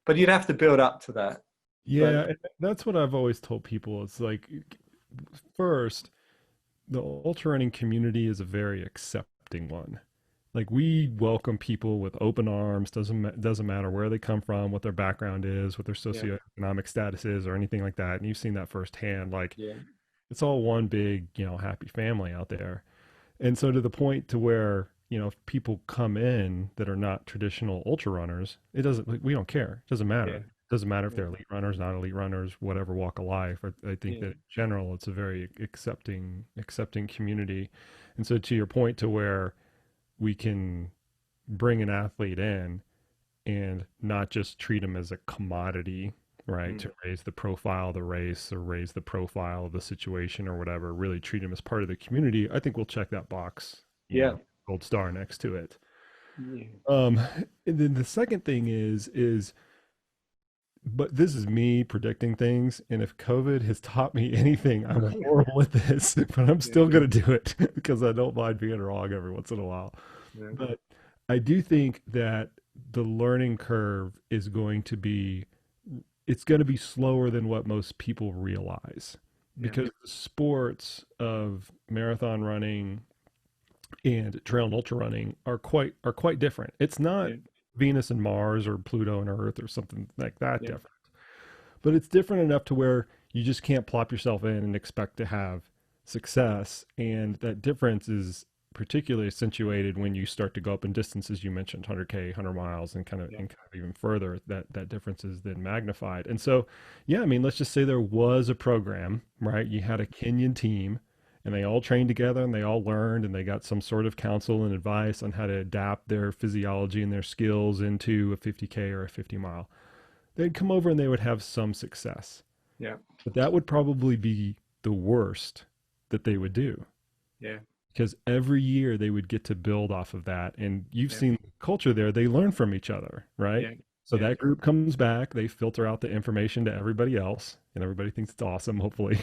but you'd have to build up to that. Yeah, and that's what I've always told people. It's like, first, the ultra running community is a very accepting one. Like we welcome people with open arms. Doesn't matter where they come from, what their background is, what their Yeah. socioeconomic status is, or anything like that. And you've seen that firsthand. Like Yeah. it's all one big, happy family out there. And so to the point to where, if people come in that are not traditional ultra runners, it doesn't, like, we don't care. It doesn't matter. Yeah. It doesn't matter if Yeah. they're elite runners, not elite runners, whatever walk of life. I think Yeah. that in general, it's a very accepting community. And so to your point to where we can bring an athlete in and not just treat them as a commodity, right? Mm. To raise the profile of the race or raise the profile of the situation or whatever, really treat them as part of the community. I think we'll check that box, Yeah. gold star next to it. Yeah. And then the second thing is, but this is me predicting things. And if COVID has taught me anything, I'm horrible at this, but I'm Yeah. still going to do it because I don't mind being wrong every once in a while. Yeah. But I do think that the learning curve is going to be, it's going to be slower than what most people realize Yeah. because the sports of marathon running and trail and ultra running are quite different. It's not Yeah. Venus and Mars or Pluto and Earth or something like that Yeah. different, but it's different enough to where you just can't plop yourself in and expect to have success. And that difference is particularly accentuated when you start to go up in distances. You mentioned 100K, 100 miles, and kind of, Yeah. even further, that difference is then magnified. And so, yeah, I mean, let's just say there was a program, right? You had a Kenyan team and they all trained together and they all learned and they got some sort of counsel and advice on how to adapt their physiology and their skills into a 50K or a 50 mile. They'd come over and they would have some success. Yeah. But that would probably be the worst that they would do Yeah. because every year they would get to build off of that. And you've Yeah. seen the culture there, they learn from each other, right? Yeah. So Yeah. that group comes back, they filter out the information to everybody else, and everybody thinks it's awesome, hopefully.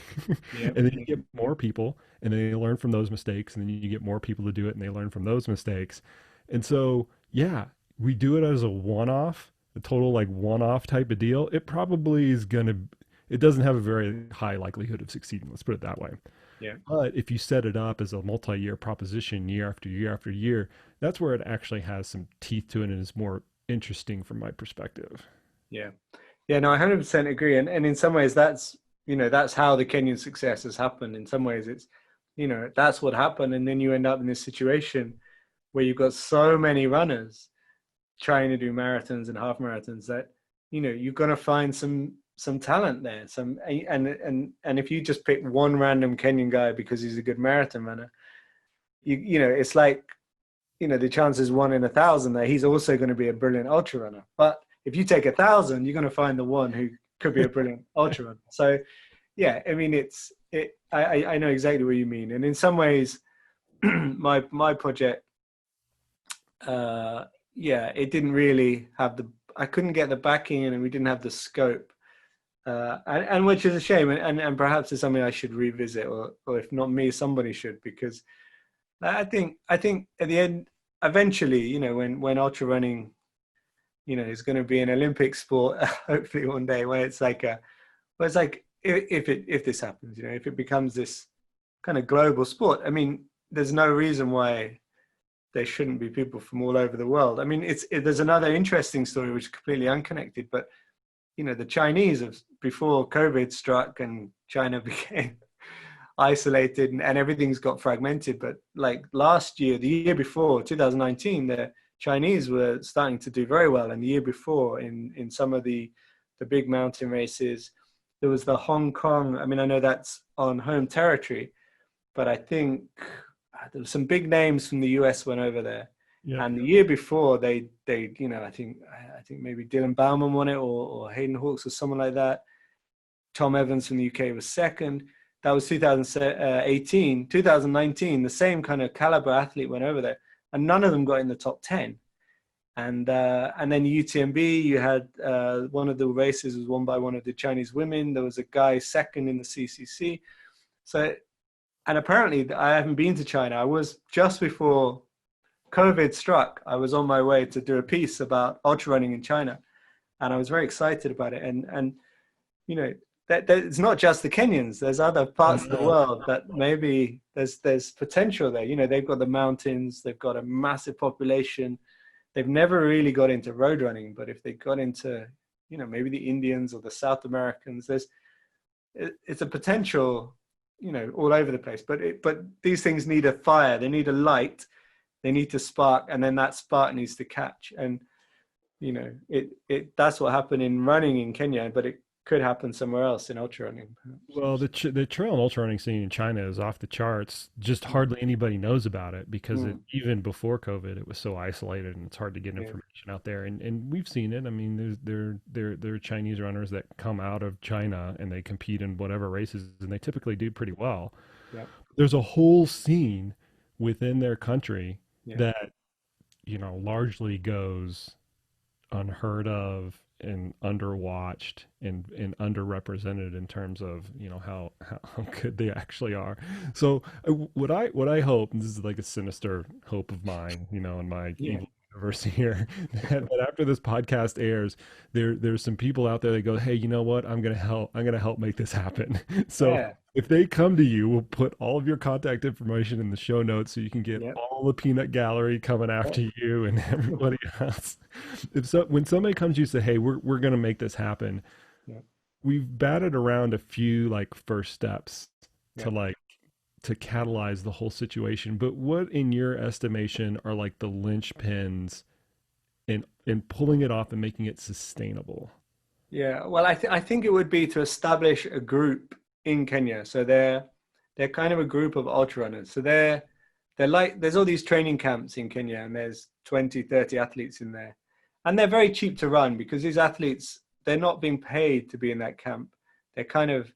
Yeah. And then you get more people, and then they learn from those mistakes, and then you get more people to do it, and they learn from those mistakes. And so, yeah, we do it as a one off, a total like one off type of deal. It probably is going to, it doesn't have a very high likelihood of succeeding. Let's put it that way. Yeah. But if you set it up as a multi-year proposition year after year after year, that's where it actually has some teeth to it and is more interesting from my perspective. Yeah. Yeah. No, I 100% agree. And in some ways, that's how the Kenyan success has happened. In some ways, it's, that's what happened. And then you end up in this situation where you've got so many runners trying to do marathons and half marathons that, you're going to find some talent there. And if you just pick one random Kenyan guy because he's a good marathon runner, it's like, the chances 1 in 1,000 that he's also going to be a brilliant ultra runner. But if you take 1,000, you're going to find the one who could be a brilliant ultra runner. So, yeah, I mean, I know exactly what you mean. And in some ways, my project, it didn't really have I couldn't get the backing in, and we didn't have the scope. And which is a shame, and perhaps it's something I should revisit, or if not me, somebody should, because I think at the end, eventually, when ultra running, is going to be an Olympic sport, hopefully one day, where it's like if this happens, if it becomes this kind of global sport, I mean, there's no reason why there shouldn't be people from all over the world. I mean, there's another interesting story which is completely unconnected, but the Chinese, before COVID struck and China became isolated and everything's got fragmented. But like last year, the year before, 2019, the Chinese were starting to do very well. And the year before, in some of the big mountain races, there was the Hong Kong. I mean, I know that's on home territory, but I think there were some big names from the US went over there. Yeah. And the year before, they I think maybe Dylan Bauman won it, or Hayden Hawks or someone like that. Tom Evans from the UK was second. That was 2018. 2019, the same kind of caliber athlete went over there, and none of them got in the top 10. And then UTMB, you had one of the races was won by one of the Chinese women. There was a guy second in the CCC. So, and apparently, I haven't been to China. I was just before COVID struck. I was on my way to do a piece about ultra running in China, and I was very excited about it. And that it's not just the Kenyans. There's other parts of the world that maybe there's potential there. They've got the mountains, they've got a massive population. They've never really got into road running, but if they got into, maybe the Indians or the South Americans, it's a potential, all over the place. But these things need a fire, they need a light, they need to spark, and then that spark needs to catch. And that's what happened in running in Kenya, but it could happen somewhere else in ultra running. Well, the trail and ultra running scene in China is off the charts. Just hardly anybody knows about it because even before COVID, it was so isolated and it's hard to get information out there. And we've seen it. I mean, there are Chinese runners that come out of China and they compete in whatever races, and they typically do pretty well. Yeah. There's a whole scene within their country that largely goes unheard of and underwatched and underrepresented in terms of how good they actually are. So what I hope, and this is like a sinister hope of mine, in my evil universe here, that after this podcast airs, there's some people out there that go, hey, you know what, I'm gonna help make this happen. So if they come to you, we'll put all of your contact information in the show notes so you can get all the peanut gallery coming after you and everybody else. When somebody comes to you and say, hey, we're going to make this happen, we've batted around a few like first steps to catalyze the whole situation. But what, in your estimation, are like the linchpins in pulling it off and making it sustainable? Yeah, well, I think it would be to establish a group in Kenya. So they're kind of a group of ultra runners. So they're like, there's all these training camps in Kenya, and there's 20, 30 athletes in there. And they're very cheap to run because these athletes, they're not being paid to be in that camp. They're kind of,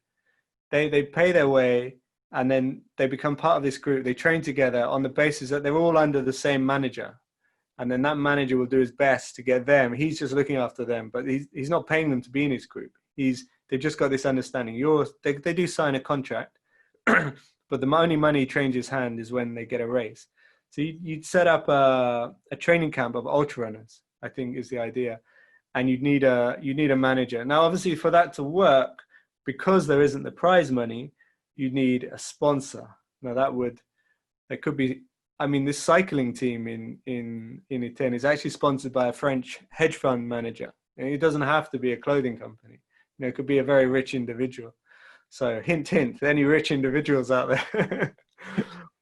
they pay their way, and then they become part of this group. They train together on the basis that they're all under the same manager. And then that manager will do his best to get them. He's just looking after them, but he's not paying them to be in his group. They've just got this understanding. They do sign a contract, but the only money changes hand is when they get a race. So you'd set up a training camp of ultra runners, I think is the idea. And you'd need a manager. Now, obviously, for that to work, because there isn't the prize money, you need a sponsor. Now that could be, I mean, this cycling team in Iten is actually sponsored by a French hedge fund manager. And it doesn't have to be a clothing company. It could be a very rich individual. So hint, hint, any rich individuals out there.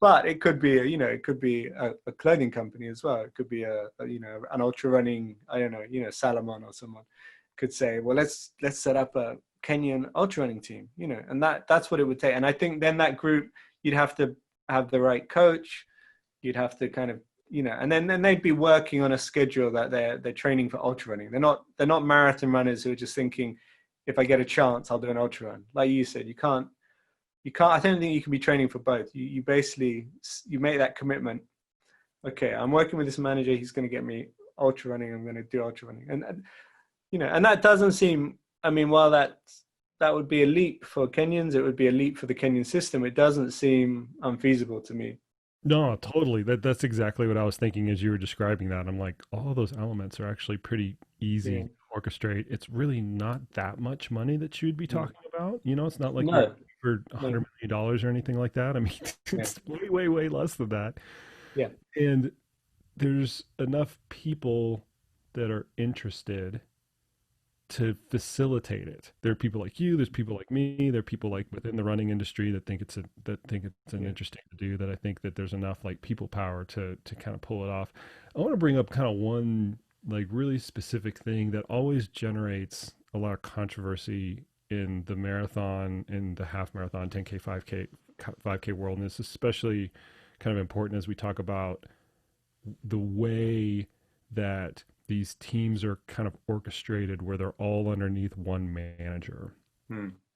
But it could be a clothing company as well. It could be an ultra running, I don't know, Salomon or someone could say, well, let's set up a Kenyan ultra running team, and that's what it would take. And I think then that group, you'd have to have the right coach. You'd have to kind of, and then they'd be working on a schedule that they're training for ultra running. They're not marathon runners who are just thinking, if I get a chance, I'll do an ultra run. Like you said, you can't, I don't think you can be training for both. You basically, you make that commitment. Okay, I'm working with this manager. He's going to get me ultra running. I'm going to do ultra running. And that doesn't seem, I mean, while that would be a leap for Kenyans, it would be a leap for the Kenyan system. It doesn't seem unfeasible to me. No, totally. That's exactly what I was thinking as you were describing that. I'm like, all those elements are actually pretty easy to orchestrate. It's really not that much money that you'd be talking about. It's not like you're for $100 million or anything like that. I mean, it's way, way, way less than that. Yeah. And there's enough people that are interested to facilitate it. There are people like you, there's people like me, there are people like within the running industry that think it's an interesting to do, that I think that there's enough like people power to kind of pull it off. I want to bring up kind of one like really specific thing that always generates a lot of controversy in the marathon, in the half marathon, 10K, 5K world. And it's especially kind of important as we talk about the way that these teams are kind of orchestrated, where they're all underneath one manager.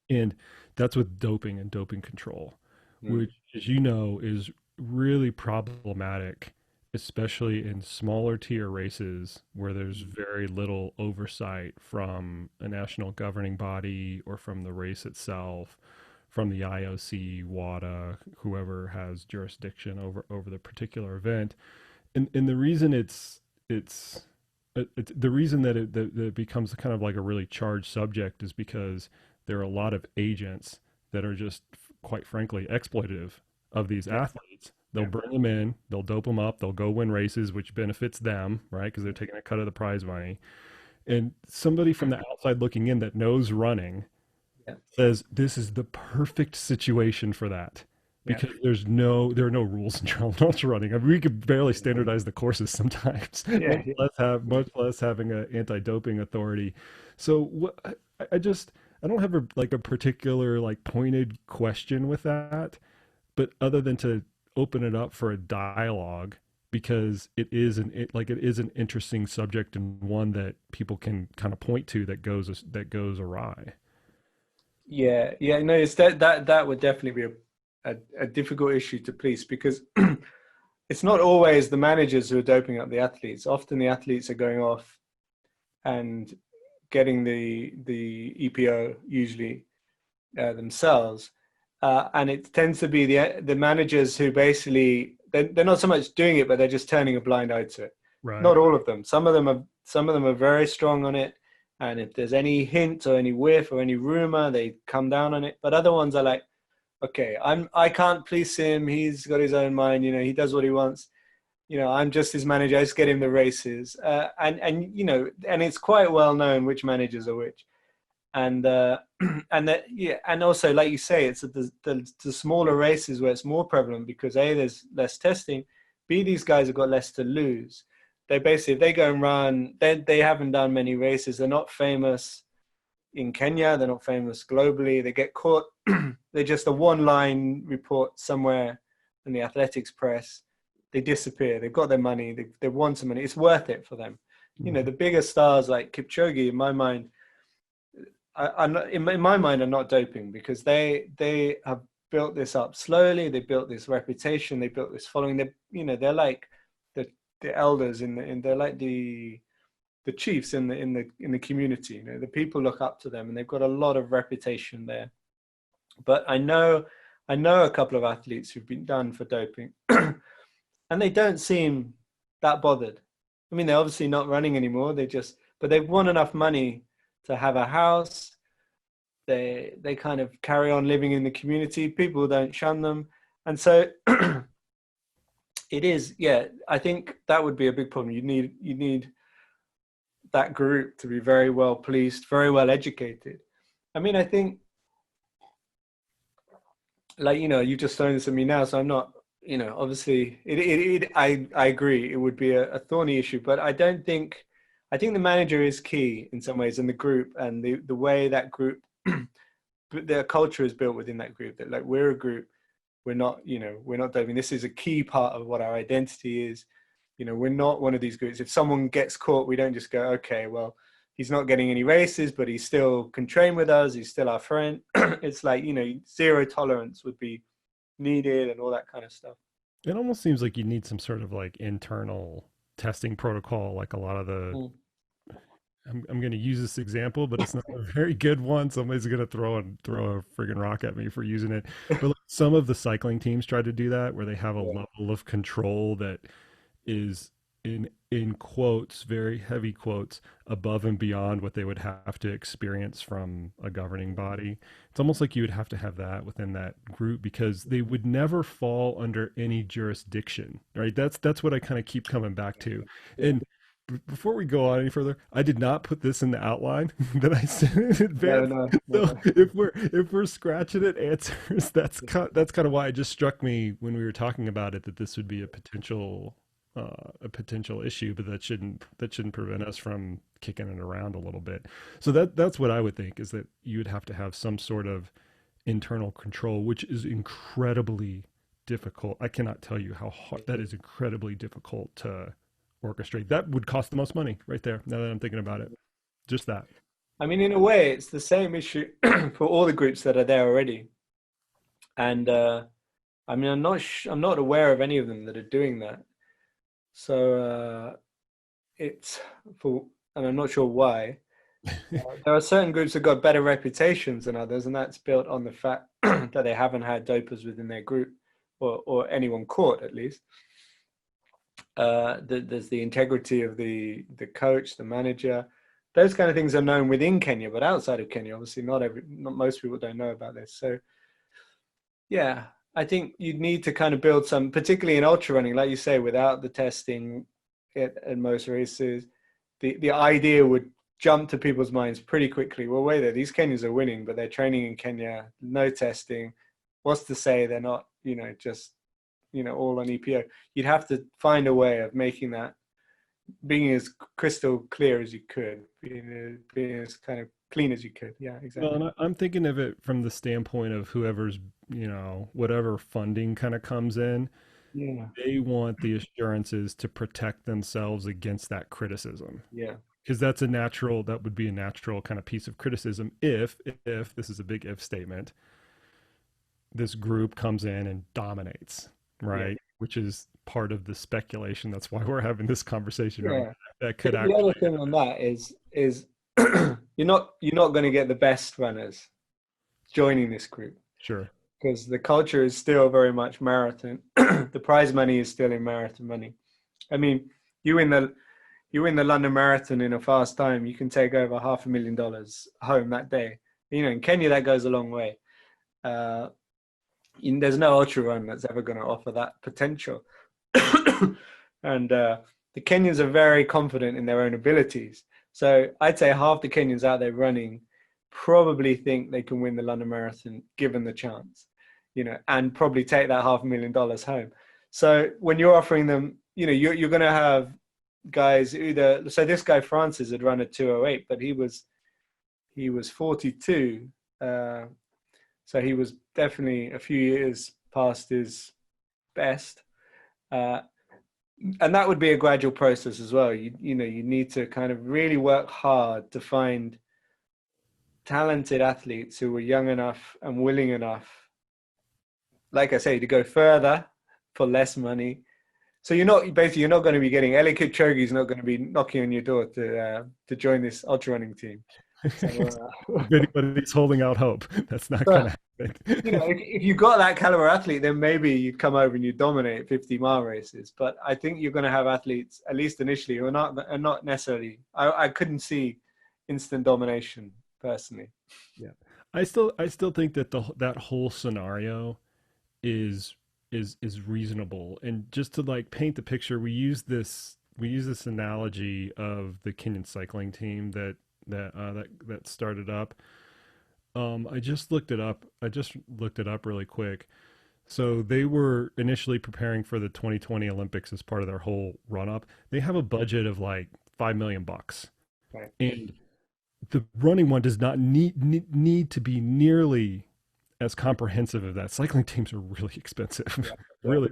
And that's with doping and doping control, which, as you know, is really problematic, especially in smaller tier races where there's very little oversight from a national governing body or from the race itself, from the IOC, WADA, whoever has jurisdiction over the particular event. And the reason the reason that it becomes kind of like a really charged subject is because there are a lot of agents that are just, quite frankly, exploitative of these athletes. They'll bring them in, they'll dope them up, they'll go win races, which benefits them, right? Because they're taking a cut of the prize money. And somebody from the outside looking in that knows running says this is the perfect situation for that. Because there are no rules in trail running. I mean, we could barely standardize the courses sometimes, much less having an anti-doping authority. So I don't have a particular like pointed question with that, but other than to open it up for a dialogue, because it is an interesting subject and one that people can kind of point to that goes awry. No, it's that would definitely be a difficult issue to police, because it's not always the managers who are doping up the athletes. Often the athletes are going off and getting the EPO usually themselves, and it tends to be the managers who basically they're not so much doing it, but they're just turning a blind eye to it. Right. Not all of them. Some of them are very strong on it, and if there's any hint or any whiff or any rumor, they come down on it. But other ones are like, okay, I can't police him. He's got his own mind. He does what he wants. I'm just his manager. I just get him the races. And it's quite well known which managers are which. And and also, like you say, it's the smaller races where it's more prevalent, because A, there's less testing. B, these guys have got less to lose. They basically, if they go and run, they haven't done many races. They're not famous in Kenya. They're not famous globally. They get caught. They're just a one-line report somewhere in the athletics press. They disappear. They've got their money. They won some money. It's worth it for them. The bigger stars like Kipchoge, in my mind, in my mind, are not doping, because they have built this up slowly. They built this reputation. They built this following. They're like the elders they're like the chiefs in the community. The people look up to them, and they've got a lot of reputation there. But I know a couple of athletes who've been done for doping, and they don't seem that bothered. I mean, they're obviously not running anymore. But they've won enough money to have a house. They kind of carry on living in the community. People don't shun them, and so it is. Yeah, I think that would be a big problem. You need that group to be very well policed, very well educated. I mean, I think, like, you've just thrown this at me now, so I'm not, obviously I agree it would be a thorny issue, but I think the manager is key in some ways, in the group, and the way that group, their culture is built within that group, that like, we're a group, we're not doping. This is a key part of what our identity is. We're not one of these groups. If someone gets caught, we don't just go, okay, well, he's not getting any races, but he still can train with us. He's still our friend. It's like, zero tolerance would be needed and all that kind of stuff. It almost seems like you need some sort of like internal testing protocol, like a lot of the, I'm going to use this example, but it's not a very good one. Somebody's going to throw a friggin' rock at me for using it. But like, some of the cycling teams try to do that, where they have a level of control that is in quotes, very heavy quotes, above and beyond what they would have to experience from a governing body. It's almost like you would have to have that within that group, because they would never fall under any jurisdiction, right? That's what I kind of keep coming back to. And before we go on any further, I did not put this in the outline that I sent in advance. No. So if we're scratching at answers, that's kind of why it just struck me when we were talking about it, that this would be a potential issue, but that shouldn't prevent us from kicking it around a little bit. So that's what I would think, is that you would have to have some sort of internal control, which is incredibly difficult. I cannot tell you how hard that is. Incredibly difficult to orchestrate. That would cost the most money right there, now that I'm thinking about it. Just that. I mean, in a way, it's the same issue for all the groups that are there already. And I mean, I'm not aware of any of them that are doing that. So and I'm not sure why. There are certain groups that got better reputations than others, and that's built on the fact that they haven't had dopers within their group, or anyone caught, at least. There's the integrity of the coach, the manager. those kind of things are known within Kenya, but outside of Kenya, obviously not most people don't know about this. So yeah, I think you'd need to kind of build some, particularly in ultra running, like you say, without the testing at most races, the idea would jump to people's minds pretty quickly. Well, wait there, these Kenyans are winning, but they're training in Kenya, no testing. What's to say they're not, just, all on EPO? You'd have to find a way of making that, being as crystal clear as you could, being as kind of clean as you could. Yeah, exactly. Well, and I'm thinking of it from the standpoint of whoever's, whatever funding kind of comes in, Yeah. they want the assurances to protect themselves against that criticism. Yeah. Because that would be a natural kind of piece of criticism if this is a big if statement, this group comes in and dominates, right? Yeah. Which is part of the speculation. That's why we're having this conversation. Yeah. Right? That could the other thing on that is you're not going to get the best runners joining this group. Sure. Because the culture is still very much marathon. The prize money is still in marathon money. I mean, you win the London Marathon in a fast time, you can take over $500,000 home that day. In Kenya, that goes a long way. There's no ultra run that's ever going to offer that potential. And the Kenyans are very confident in their own abilities. So I'd say half the Kenyans out there running probably think they can win the London Marathon given the chance, and probably take that $500,000 home. So when you're offering them, you're going to have guys so this guy Francis had run at 2:08, but he was 42. So he was definitely a few years past his best. And that would be a gradual process as well. You need to kind of really work hard to find talented athletes who are young enough and willing enough, like I say, to go further for less money. So you're not going to be getting Eliud Kipchoge's not going to be knocking on your door to join this ultra running team. So, but he's holding out hope. That's not going to happen. If you've got that caliber athlete, then maybe you'd come over and you dominate 50-mile races. But I think you're going to have athletes, at least initially, who are not necessarily. I couldn't see instant domination personally. Yeah, I still think that that whole scenario is reasonable. And just to like paint the picture, we use this analogy of the Kenyan cycling team that started up. I just looked it up really quick. So they were initially preparing for the 2020 Olympics as part of their whole run up. They have a budget of like $5 million, right. And the running one does not need to be nearly as comprehensive as that. Cycling teams are really expensive. Yeah. really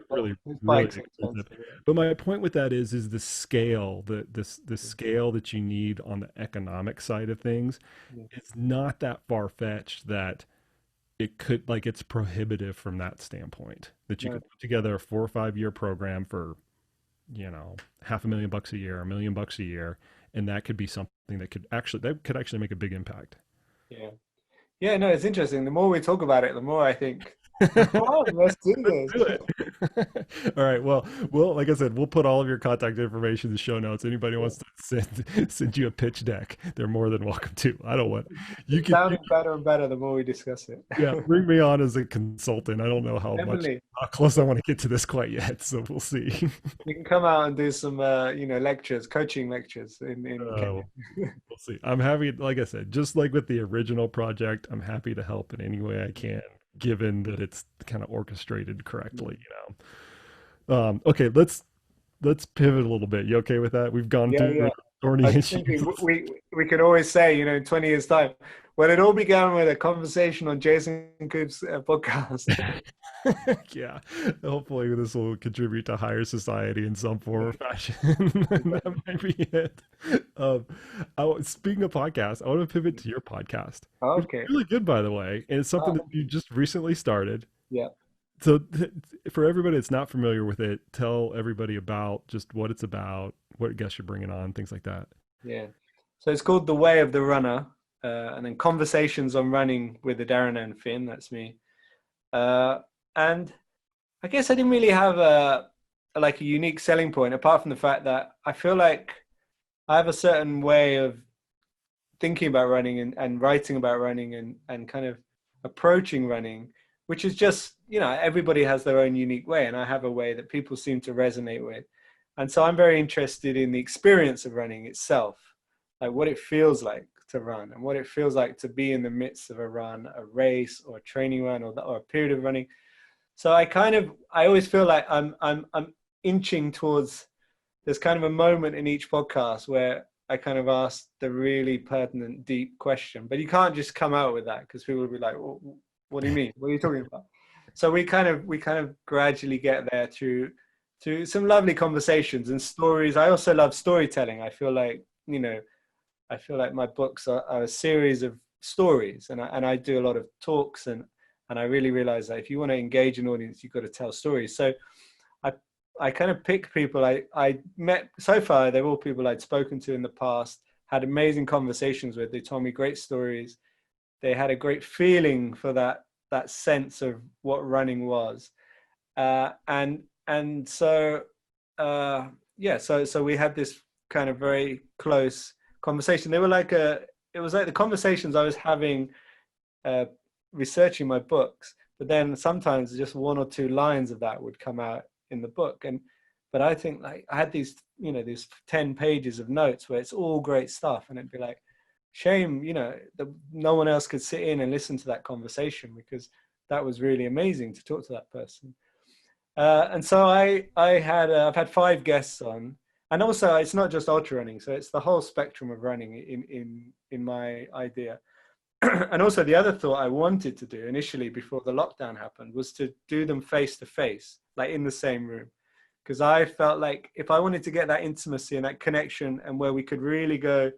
expensive. But my point with that is the scale, the scale that you need on the economic side of things. Yeah. It's not that far-fetched that it could, like, it's prohibitive from that standpoint, that you could put together a 4 or 5 year program for, $500,000 a year, $1 million a year, and that could be something that could actually make a big impact. Yeah. Yeah, no, it's interesting. The more we talk about it, the more I think, let's do this. All right. Well, like I said, we'll put all of your contact information in the show notes. Anybody wants to send you a pitch deck, they're more than welcome to. I don't want you can sound better and better the more we discuss it. Yeah, bring me on as a consultant. I don't know how close I want to get to this quite yet, so we'll see. You can come out and do some lectures, coaching lectures in Kenya. We'll see. I'm happy, like I said, just like with the original project, I'm happy to help in any way I can, given that it's kind of orchestrated correctly, Okay, let's pivot a little bit. You okay with that? We've gone through thorny issues. We can always say, in 20 years' time, well, it all began with a conversation on Jason Koop's podcast. Yeah, hopefully this will contribute to higher society in some form or fashion. That might be it. Speaking of podcasts, I want to pivot to your podcast. Okay. It's really good, by the way, and it's something that you just recently started. Yeah. So for everybody that's not familiar with it, tell everybody about just what it's about, what guests you're bringing on, things like that. Yeah. So it's called The Way of the Runner, and then Conversations on Running with Adharanand Finn. That's me. And I guess I didn't really have a unique selling point, apart from the fact that I feel like I have a certain way of thinking about running and writing about running and kind of approaching running, which is just, everybody has their own unique way, and I have a way that people seem to resonate with. And so I'm very interested in the experience of running itself, like what it feels like to run and what it feels like to be in the midst of a run, a race, or a training run, or a period of running. So I always feel like I'm inching towards, there's kind of a moment in each podcast where I kind of ask the really pertinent, deep question, but you can't just come out with that because people will be like, well, what do you mean? What are you talking about? So we kind of gradually get there through some lovely conversations and stories. I also love storytelling. I feel like my books are a series of stories, and I do a lot of talks, and I really realize that if you want to engage an audience, you've got to tell stories. So I kind of pick people I met so far. They're all people I'd spoken to in the past, had amazing conversations with. They told me great stories. They had a great feeling for that sense of what running was. So we had this kind of very close conversation. They were it was like the conversations I was having researching my books, but then sometimes just one or two lines of that would come out in the book. But I think like I had these 10 pages of notes where it's all great stuff, and it'd be like, shame, that no one else could sit in and listen to that conversation, because that was really amazing to talk to that person. And so I've had 5 guests on, and also it's not just ultra running, so it's the whole spectrum of running in my idea. And also the other thought I wanted to do initially before the lockdown happened was to do them face to face, like in the same room, because I felt like if I wanted to get that intimacy and that connection, and where we could really go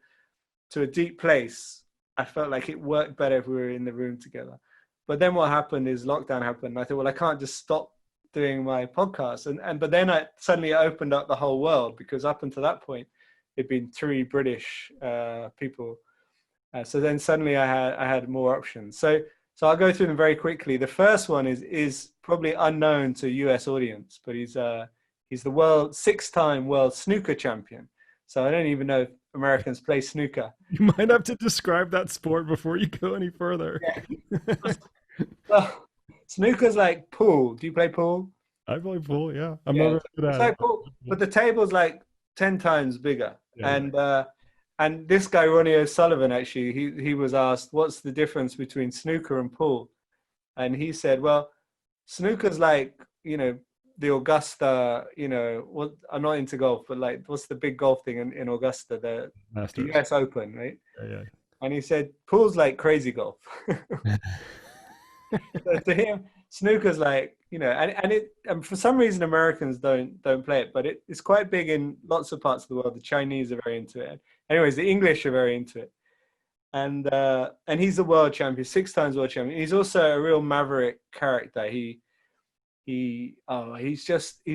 to a deep place, I felt like it worked better if we were in the room together. But then what happened is lockdown happened, and I thought, well, I can't just stop doing my podcast, but then suddenly opened up the whole world, because up until that point it'd been 3 British people. So then suddenly I had more options. So I'll go through them very quickly. The first one is probably unknown to US audience, but he's the 6-time world snooker champion. So I don't even know if Americans play snooker. You might have to describe that sport before you go any further. Yeah. Well, snooker's like pool. Do you play pool? I play pool, yeah. I'm not good at it. Like pool, but the table's like 10 times bigger. Yeah. And this guy, Ronnie O'Sullivan, actually, he was asked, what's the difference between snooker and pool? And he said, well, snooker's like, the Augusta, I'm not into golf, but like, what's the big golf thing in Augusta? The US Open, right? Yeah. And he said, pool's like crazy golf. So to him, snooker's like, and for some reason Americans don't play it, but it's quite big in lots of parts of the world. The Chinese are very into it. Anyways, the English are very into it. And he's the world champion, 6 times world champion. He's also a real maverick character. He's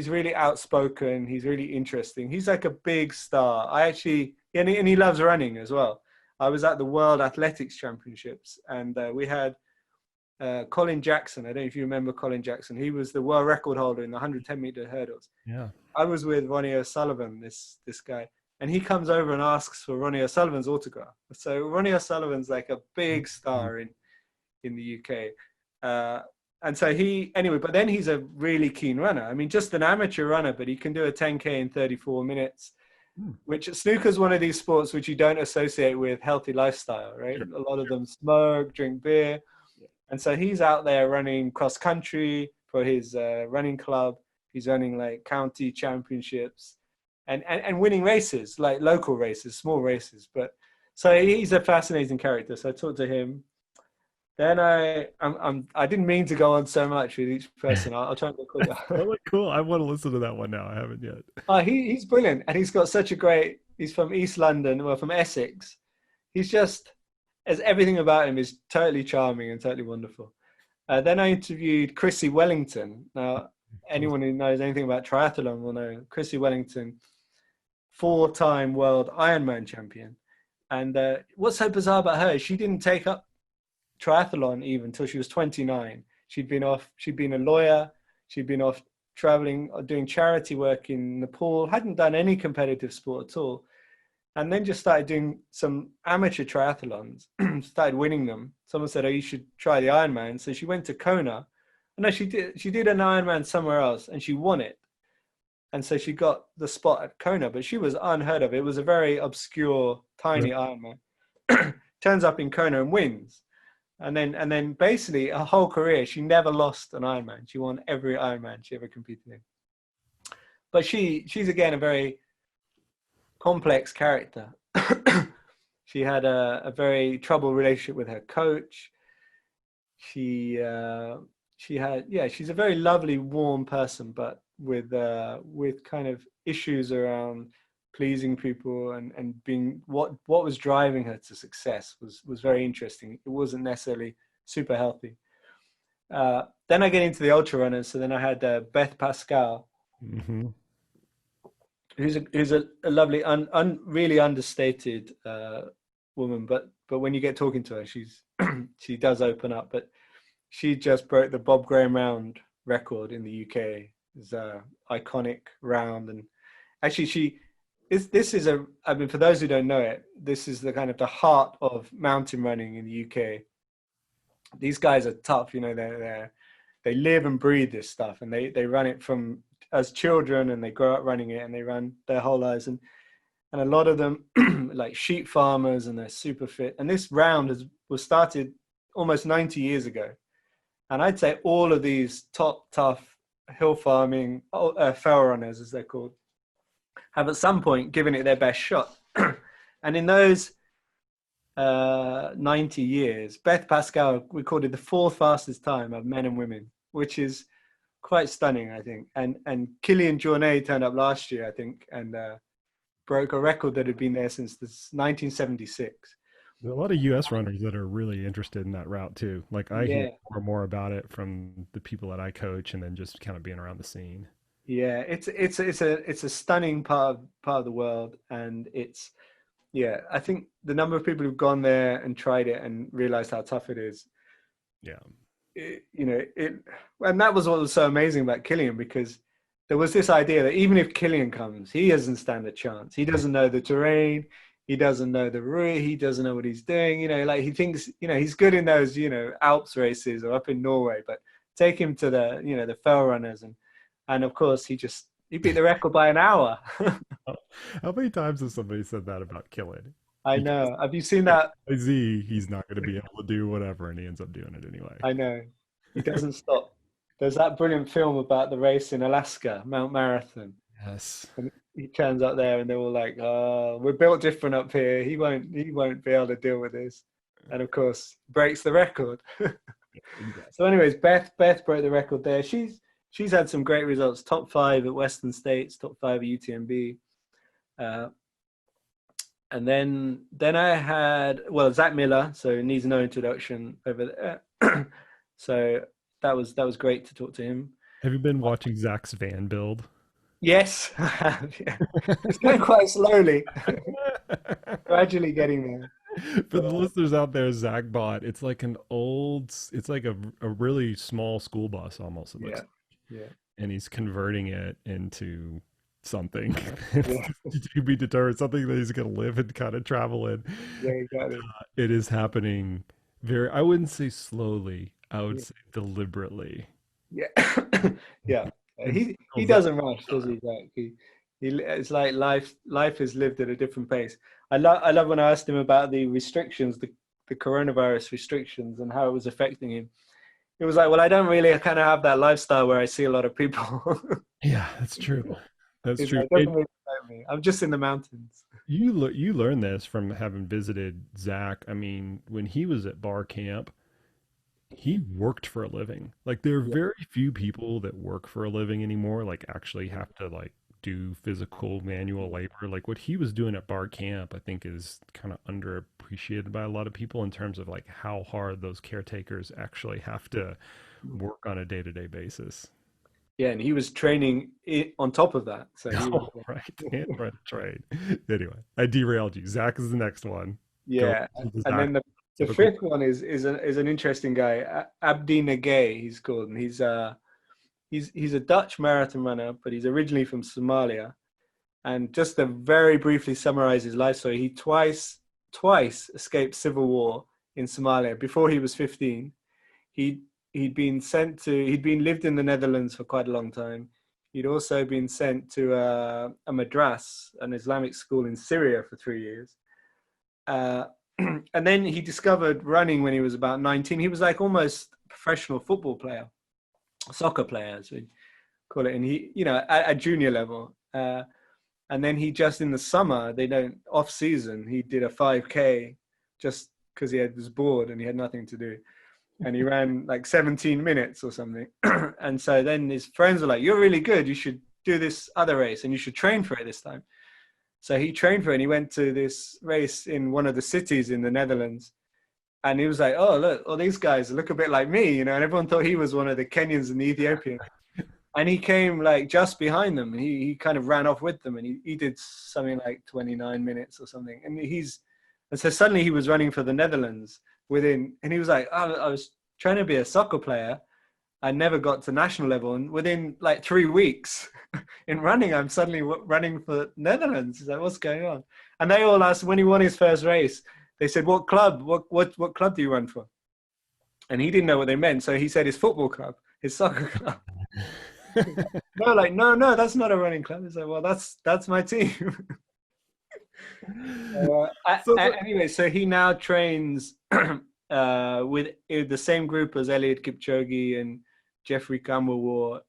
really outspoken. He's really interesting. He's like a big star. And he loves running as well. I was at the World Athletics Championships, and we had Colin Jackson. I don't know if you remember Colin Jackson. He was the world record holder in the 110-meter hurdles. Yeah. I was with Ronnie O'Sullivan, this guy, and he comes over and asks for Ronnie O'Sullivan's autograph. So Ronnie O'Sullivan's like a big star in the UK. And so but then he's a really keen runner. I mean, just an amateur runner, but he can do a 10K in 34 minutes, which snooker is one of these sports which you don't associate with healthy lifestyle, right? Sure. A lot of them smoke, drink beer. And so he's out there running cross country for his running club. He's running like county championships and winning races, like local races, small races. But so he's a fascinating character. So I talked to him. Then I didn't mean to go on so much with each person. I'll try and go quicker. Oh, cool. I want to listen to that one now. I haven't yet. He's brilliant. And he's got such he's from East London, from Essex. He's just, as everything about him is totally charming and totally wonderful. Then I interviewed Chrissy Wellington. Now, anyone who knows anything about triathlon will know Chrissy Wellington, 4-time world Ironman champion. And what's so bizarre about her is she didn't take up triathlon even until she was 29. She'd been a lawyer. She'd been off traveling, doing charity work in Nepal, hadn't done any competitive sport at all. and then just started doing some amateur triathlons, started winning them. Someone said, oh, you should try the Ironman. So she went to Kona. No, she did an Ironman somewhere else and she won it. And so she got the spot at Kona, but she was unheard of. It was a very obscure, tiny Ironman. Turns up in Kona and wins. And then basically her whole career, she never lost an Ironman. She won every Ironman she ever competed in. But she's again a very complex character. She had a very troubled relationship with her coach. She had, she's a very lovely, warm person, but with kind of issues around pleasing people and being what was driving her to success was very interesting. It wasn't necessarily super healthy. Then I get into the Ultrarunners. So then I had Beth Pascal, who's a lovely, really understated woman, but when you get talking to her, she does open up. But she just broke the Bob Graham round record in the UK. It's a iconic round, and actually this is I mean, for those who don't know it, this is the kind of the heart of mountain running in the UK. These guys are tough, you know. They live and breathe this stuff, and they run it from as children, and they grow up running it, and they run their whole lives. And a lot of them like sheep farmers, and they're super fit. And this round was started almost 90 years ago. And I'd say all of these top tough hill farming fell runners, as they're called, have at some point given it their best shot. And in those 90 years, Beth Pascal recorded the fourth fastest time of men and women, which is quite stunning, I think. And Kilian Jornet turned up last year, I think, and broke a record that had been there since 1976. There's a lot of US runners that are really interested in that route too. Like I hear more and more about it from the people that I coach, and then just kind of being around the scene. Yeah, it's a stunning part of the world, and I think the number of people who've gone there and tried it and realized how tough it is. Yeah. And that was what was so amazing about Kilian, because there was this idea that even if Kilian comes, he doesn't stand a chance. He doesn't know the terrain. He doesn't know the route. He doesn't know what he's doing. You know, like he thinks, you know, he's good in those, you know, Alps races or up in Norway, but take him to the, you know, the fell runners. And of course he beat the record by an hour. How many times has somebody said that about Kilian? I know. Have you seen that? He's not going to be able to do whatever, and he ends up doing it anyway. I know. He doesn't stop. There's that brilliant film about the race in Alaska, Mount Marathon. Yes. And he turns up there, and they're all like, "Oh, we're built different up here. He won't be able to deal with this." And of course, breaks the record. So, anyways, Beth broke the record there. She's had some great results. Top 5 at Western States, top 5 at UTMB. And then I had, Zach Miller, so needs no introduction over there. So that was great to talk to him. Have you been watching Zach's van build? Yes, I have. Yeah. It's going quite slowly, gradually getting there. For the listeners out there, Zach bought, it's like a really small school bus almost. It looks like. Yeah. And he's converting it into something to be determined, something that he's going to live and kind of travel in. Yeah, exactly. It is happening I wouldn't say slowly, I would say deliberately. Yeah. Yeah. He doesn't rush, does he, Zach? It's like life is lived at a different pace. I love when I asked him about the restrictions, the coronavirus restrictions, and how it was affecting him. It was like, well, I don't really kind of have that lifestyle where I see a lot of people. Yeah, that's true. That's true. Like, doesn't really affect me. I'm just in the mountains. You learn this from having visited Zach. I mean, when he was at bar camp, he worked for a living. Like there are very few people that work for a living anymore, like actually have to like do physical manual labor. Like what he was doing at bar camp, I think is kind of underappreciated by a lot of people in terms of like how hard those caretakers actually have to work on a day-to-day basis. Yeah, and he was training on top of that. So right, trade. Anyway, I derailed you. Zach is the next one. Yeah, and then the fifth one is an interesting guy, Abdi Nagay, he's called, and he's a Dutch marathon runner, but he's originally from Somalia, And just to very briefly summarize his life story, he twice escaped civil war in Somalia before he was 15. He'd been lived in the Netherlands for quite a long time. He'd also been sent to a madras, an Islamic school in Syria for 3 years. And then he discovered running when he was about 19. He was like almost a professional football player, soccer player, as we call it. And he, at junior level. And then he just in the summer, off season, he did a 5K just because he was bored and he had nothing to do. And he ran like 17 minutes or something. And so then his friends were like, "You're really good. You should do this other race and you should train for it this time." So he trained for it and he went to this race in one of the cities in the Netherlands. And he was like, "Oh, look, all these guys look a bit like me," and everyone thought he was one of the Kenyans and the Ethiopians. And he came like just behind them. And he kind of ran off with them and he did something like 29 minutes or something. And so suddenly he was running for the Netherlands and he was like, "Oh, I was trying to be a soccer player. I never got to national level. And within like 3 weeks in running, I'm suddenly running for Netherlands." He's like, "What's going on?" And they all asked, when he won his first race, they said, "What club? What club do you run for?" And he didn't know what they meant. So he said his football club, his soccer club. No, that's not a running club. He's like, "Well, that's my team." Anyway, so he now trains with the same group as Eliud Kipchoge and Jeffrey Kamworor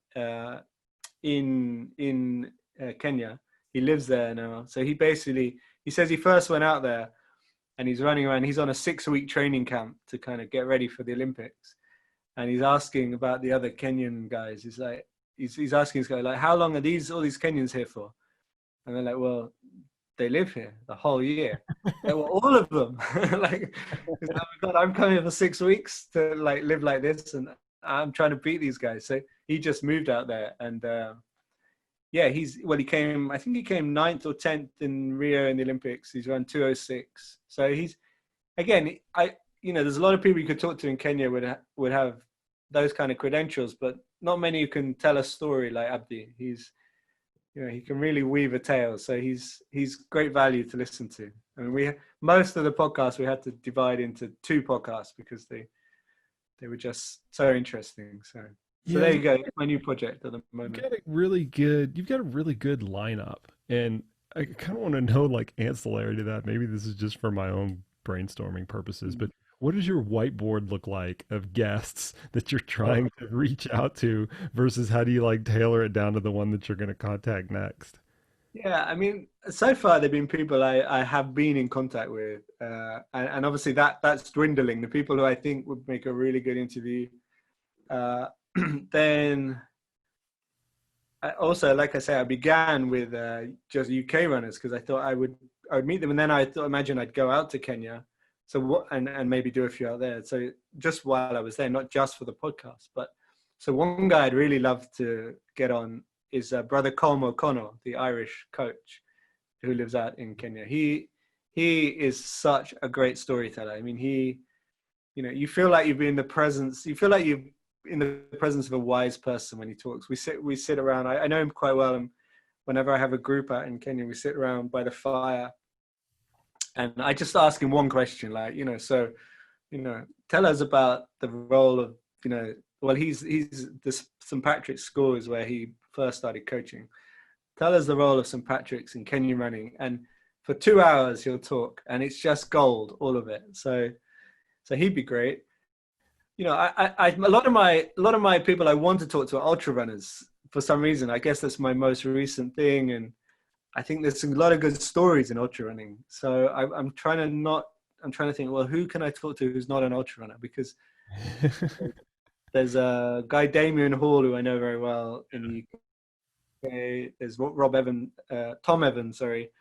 in Kenya. He lives there now. So he says he first went out there and he's running around. He's on a 6-week training camp to kind of get ready for the Olympics. And he's asking about the other Kenyan guys. He's like, he's asking this guy, like, "How long are all these Kenyans here for?" And they're like, "Well, they live here the whole year." Like, "Well, all of them." Like, "Oh my God, I'm coming here for 6 weeks to like live like this, and I'm trying to beat these guys." So he just moved out there, and he came. I think he came 9th or 10th in Rio in the Olympics. He's run 2:06. So he's, again, there's a lot of people you could talk to in Kenya would have those kind of credentials, but not many who can tell a story like Abdi. He can really weave a tale. So he's great value to listen to. I mean, most of the podcasts we had to divide into 2 podcasts because they were just so interesting. So there you go. It's my new project at the moment. You've got a really good lineup, and I kind of want to know, like, ancillary to that. Maybe this is just for my own brainstorming purposes, but what does your whiteboard look like of guests that you're trying to reach out to versus how do you like tailor it down to the one that you're going to contact next? Yeah, I mean, so far they've been people I have been in contact with, and obviously that's dwindling. The people who I think would make a really good interview. Then also, like I say, I began with just UK runners because I thought I would meet them, and then imagine I'd go out to Kenya. So and maybe do a few out there. So just while I was there, not just for the podcast, but so one guy I'd really love to get on is Brother Colm O'Connor, the Irish coach who lives out in Kenya. He is such a great storyteller. I mean, you feel like you're in the presence. You feel like you're in the presence of a wise person when he talks. We sit around. I know him quite well, and whenever I have a group out in Kenya, we sit around by the fire. And I just ask him one question, like, tell us about the role of, he's the St. Patrick's School is where he first started coaching. Tell us the role of St. Patrick's in Kenyan running. And for 2 hours he'll talk, and it's just gold, all of it. So he'd be great. A lot of my people I want to talk to are ultra runners for some reason. I guess that's my most recent thing, and I think there's a lot of good stories in ultra running. So I'm trying to think, well, who can I talk to who's not an ultra runner? Because there's a guy, Damien Hall, who I know very well in the UK. There's Tom Evans, sorry.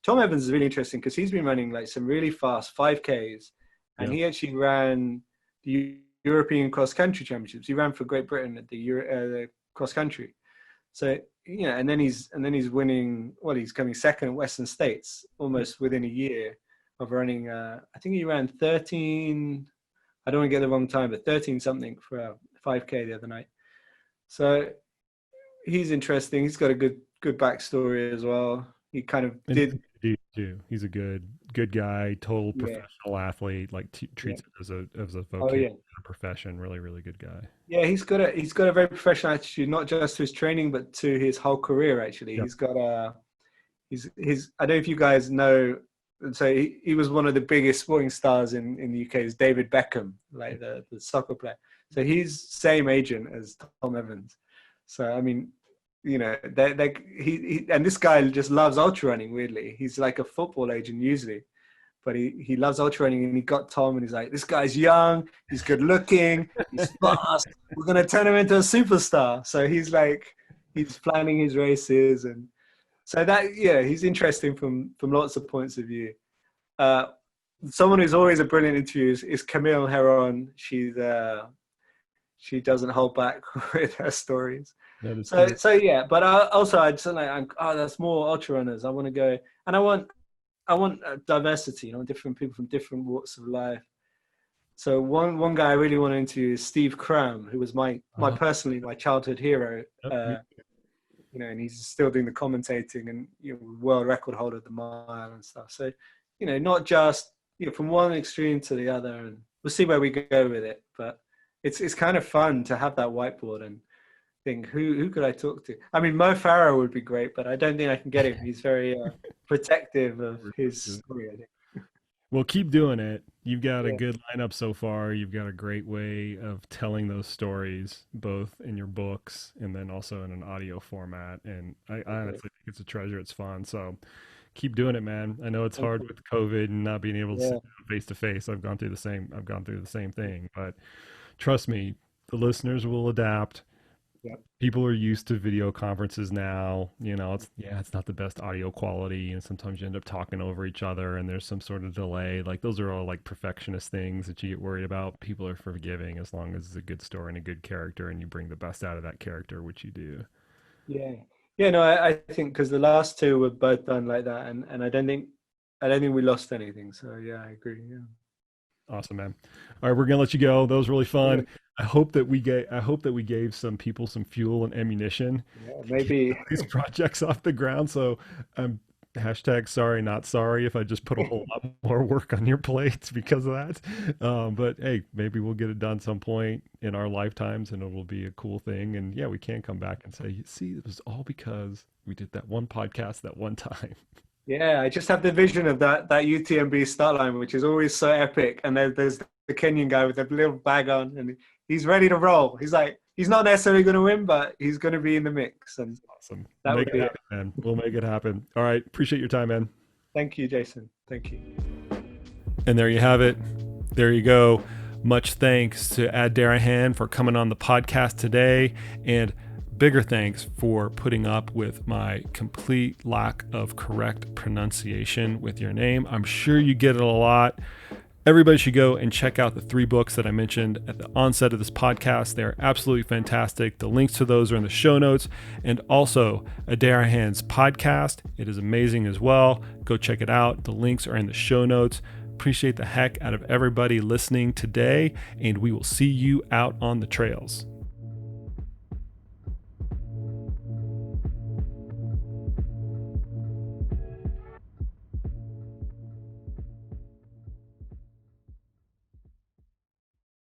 Tom Evans is really interesting because he's been running like some really fast 5Ks, and he actually ran the European cross country championships. He ran for Great Britain at the cross country. So, and then he's winning. Well, he's coming second at Western States almost within a year of running. I think he ran 13. I don't want to get the wrong time, but 13 something for a 5K the other night. So he's interesting. He's got a good backstory as well. He kind of And did. he's a good guy, total Yeah. professional athlete, like Yeah. treats it as a Oh vocation, yeah. a profession. Really good guy. Yeah, he's got a very professional attitude, not just to his training, but to his whole career. Actually, Yep. he's got a his. I don't know if you guys know. So he was one of the biggest sporting stars in the UK. Is David Beckham, like the soccer player. So he's same agent as Tom Evans. So I mean, he and this guy just loves ultra running. Weirdly, he's like a football agent usually, but he loves ultra running, and he got Tom, and he's like, this guy's young, he's good looking, he's fast, we're gonna turn him into a superstar. So he's planning his races, and so that, yeah, he's interesting from lots of points of view. uh Someone who's always a brilliant interview is Camille Heron. She doesn't hold back with her stories. That is So true. so yeah, but also I just like, oh, that's more ultra runners. I want to go, and I want diversity, different people from different walks of life. So one guy I really want to interview is Steve Cram, who was my personally my childhood hero. Yep. And he's still doing the commentating, and world record holder of the mile and stuff. So, not just from one extreme to the other, and we'll see where we go with it. But it's kind of fun to have that whiteboard and think, who could I talk to? I mean, Mo Farah would be great, but I don't think I can get him. He's very protective of his story, I think. Well, keep doing it. You've got a Yeah. good lineup so far. You've got a great way of telling those stories, both in your books and then also in an audio format. And I honestly think it's a treasure. It's fun. So keep doing it, man. I know it's Thank hard you. with COVID and not being able to Yeah. sit face to face. I've gone through the same thing. But trust me, the listeners will adapt. Yeah. People are used to video conferences now. It's not the best audio quality, and sometimes you end up talking over each other and there's some sort of delay. Like, those are all like perfectionist things that you get worried about. People are forgiving as long as it's a good story and a good character and you bring the best out of that character, which you do. Yeah. Yeah. No, I think because the last two were both done like that, and I don't think we lost anything. So yeah, I agree. Yeah. Awesome, man. All right, we're gonna let you go. That was really fun. Yeah. I hope that we gave some people some fuel and ammunition Yeah, to get maybe. these projects off the ground. So I'm hashtag sorry, not sorry if I just put a whole lot more work on your plates because of that. But hey, maybe we'll get it done some point in our lifetimes and it will be a cool thing. And yeah, we can come back and say, see, it was all because we did that one podcast that one time. Yeah, I just have the vision of that UTMB start line, which is always so epic. And there's the Kenyan guy with the little bag on, and he's ready to roll. He's not necessarily going to win, but he's going to be in the mix, and Awesome. that Make would it be it. happen, man. We'll make it happen. All right. Appreciate your time, man. Thank you, Jason. Thank you. And there you have it. There you go. Much thanks to Adharanand for coming on the podcast today, and bigger thanks for putting up with my complete lack of correct pronunciation with your name. I'm sure you get it a lot. Everybody should go and check out the 3 books that I mentioned at the onset of this podcast. They're absolutely fantastic. The links to those are in the show notes, and also Adharanand's podcast. It is amazing as well. Go check it out. The links are in the show notes. Appreciate the heck out of everybody listening today, and we will see you out on the trails.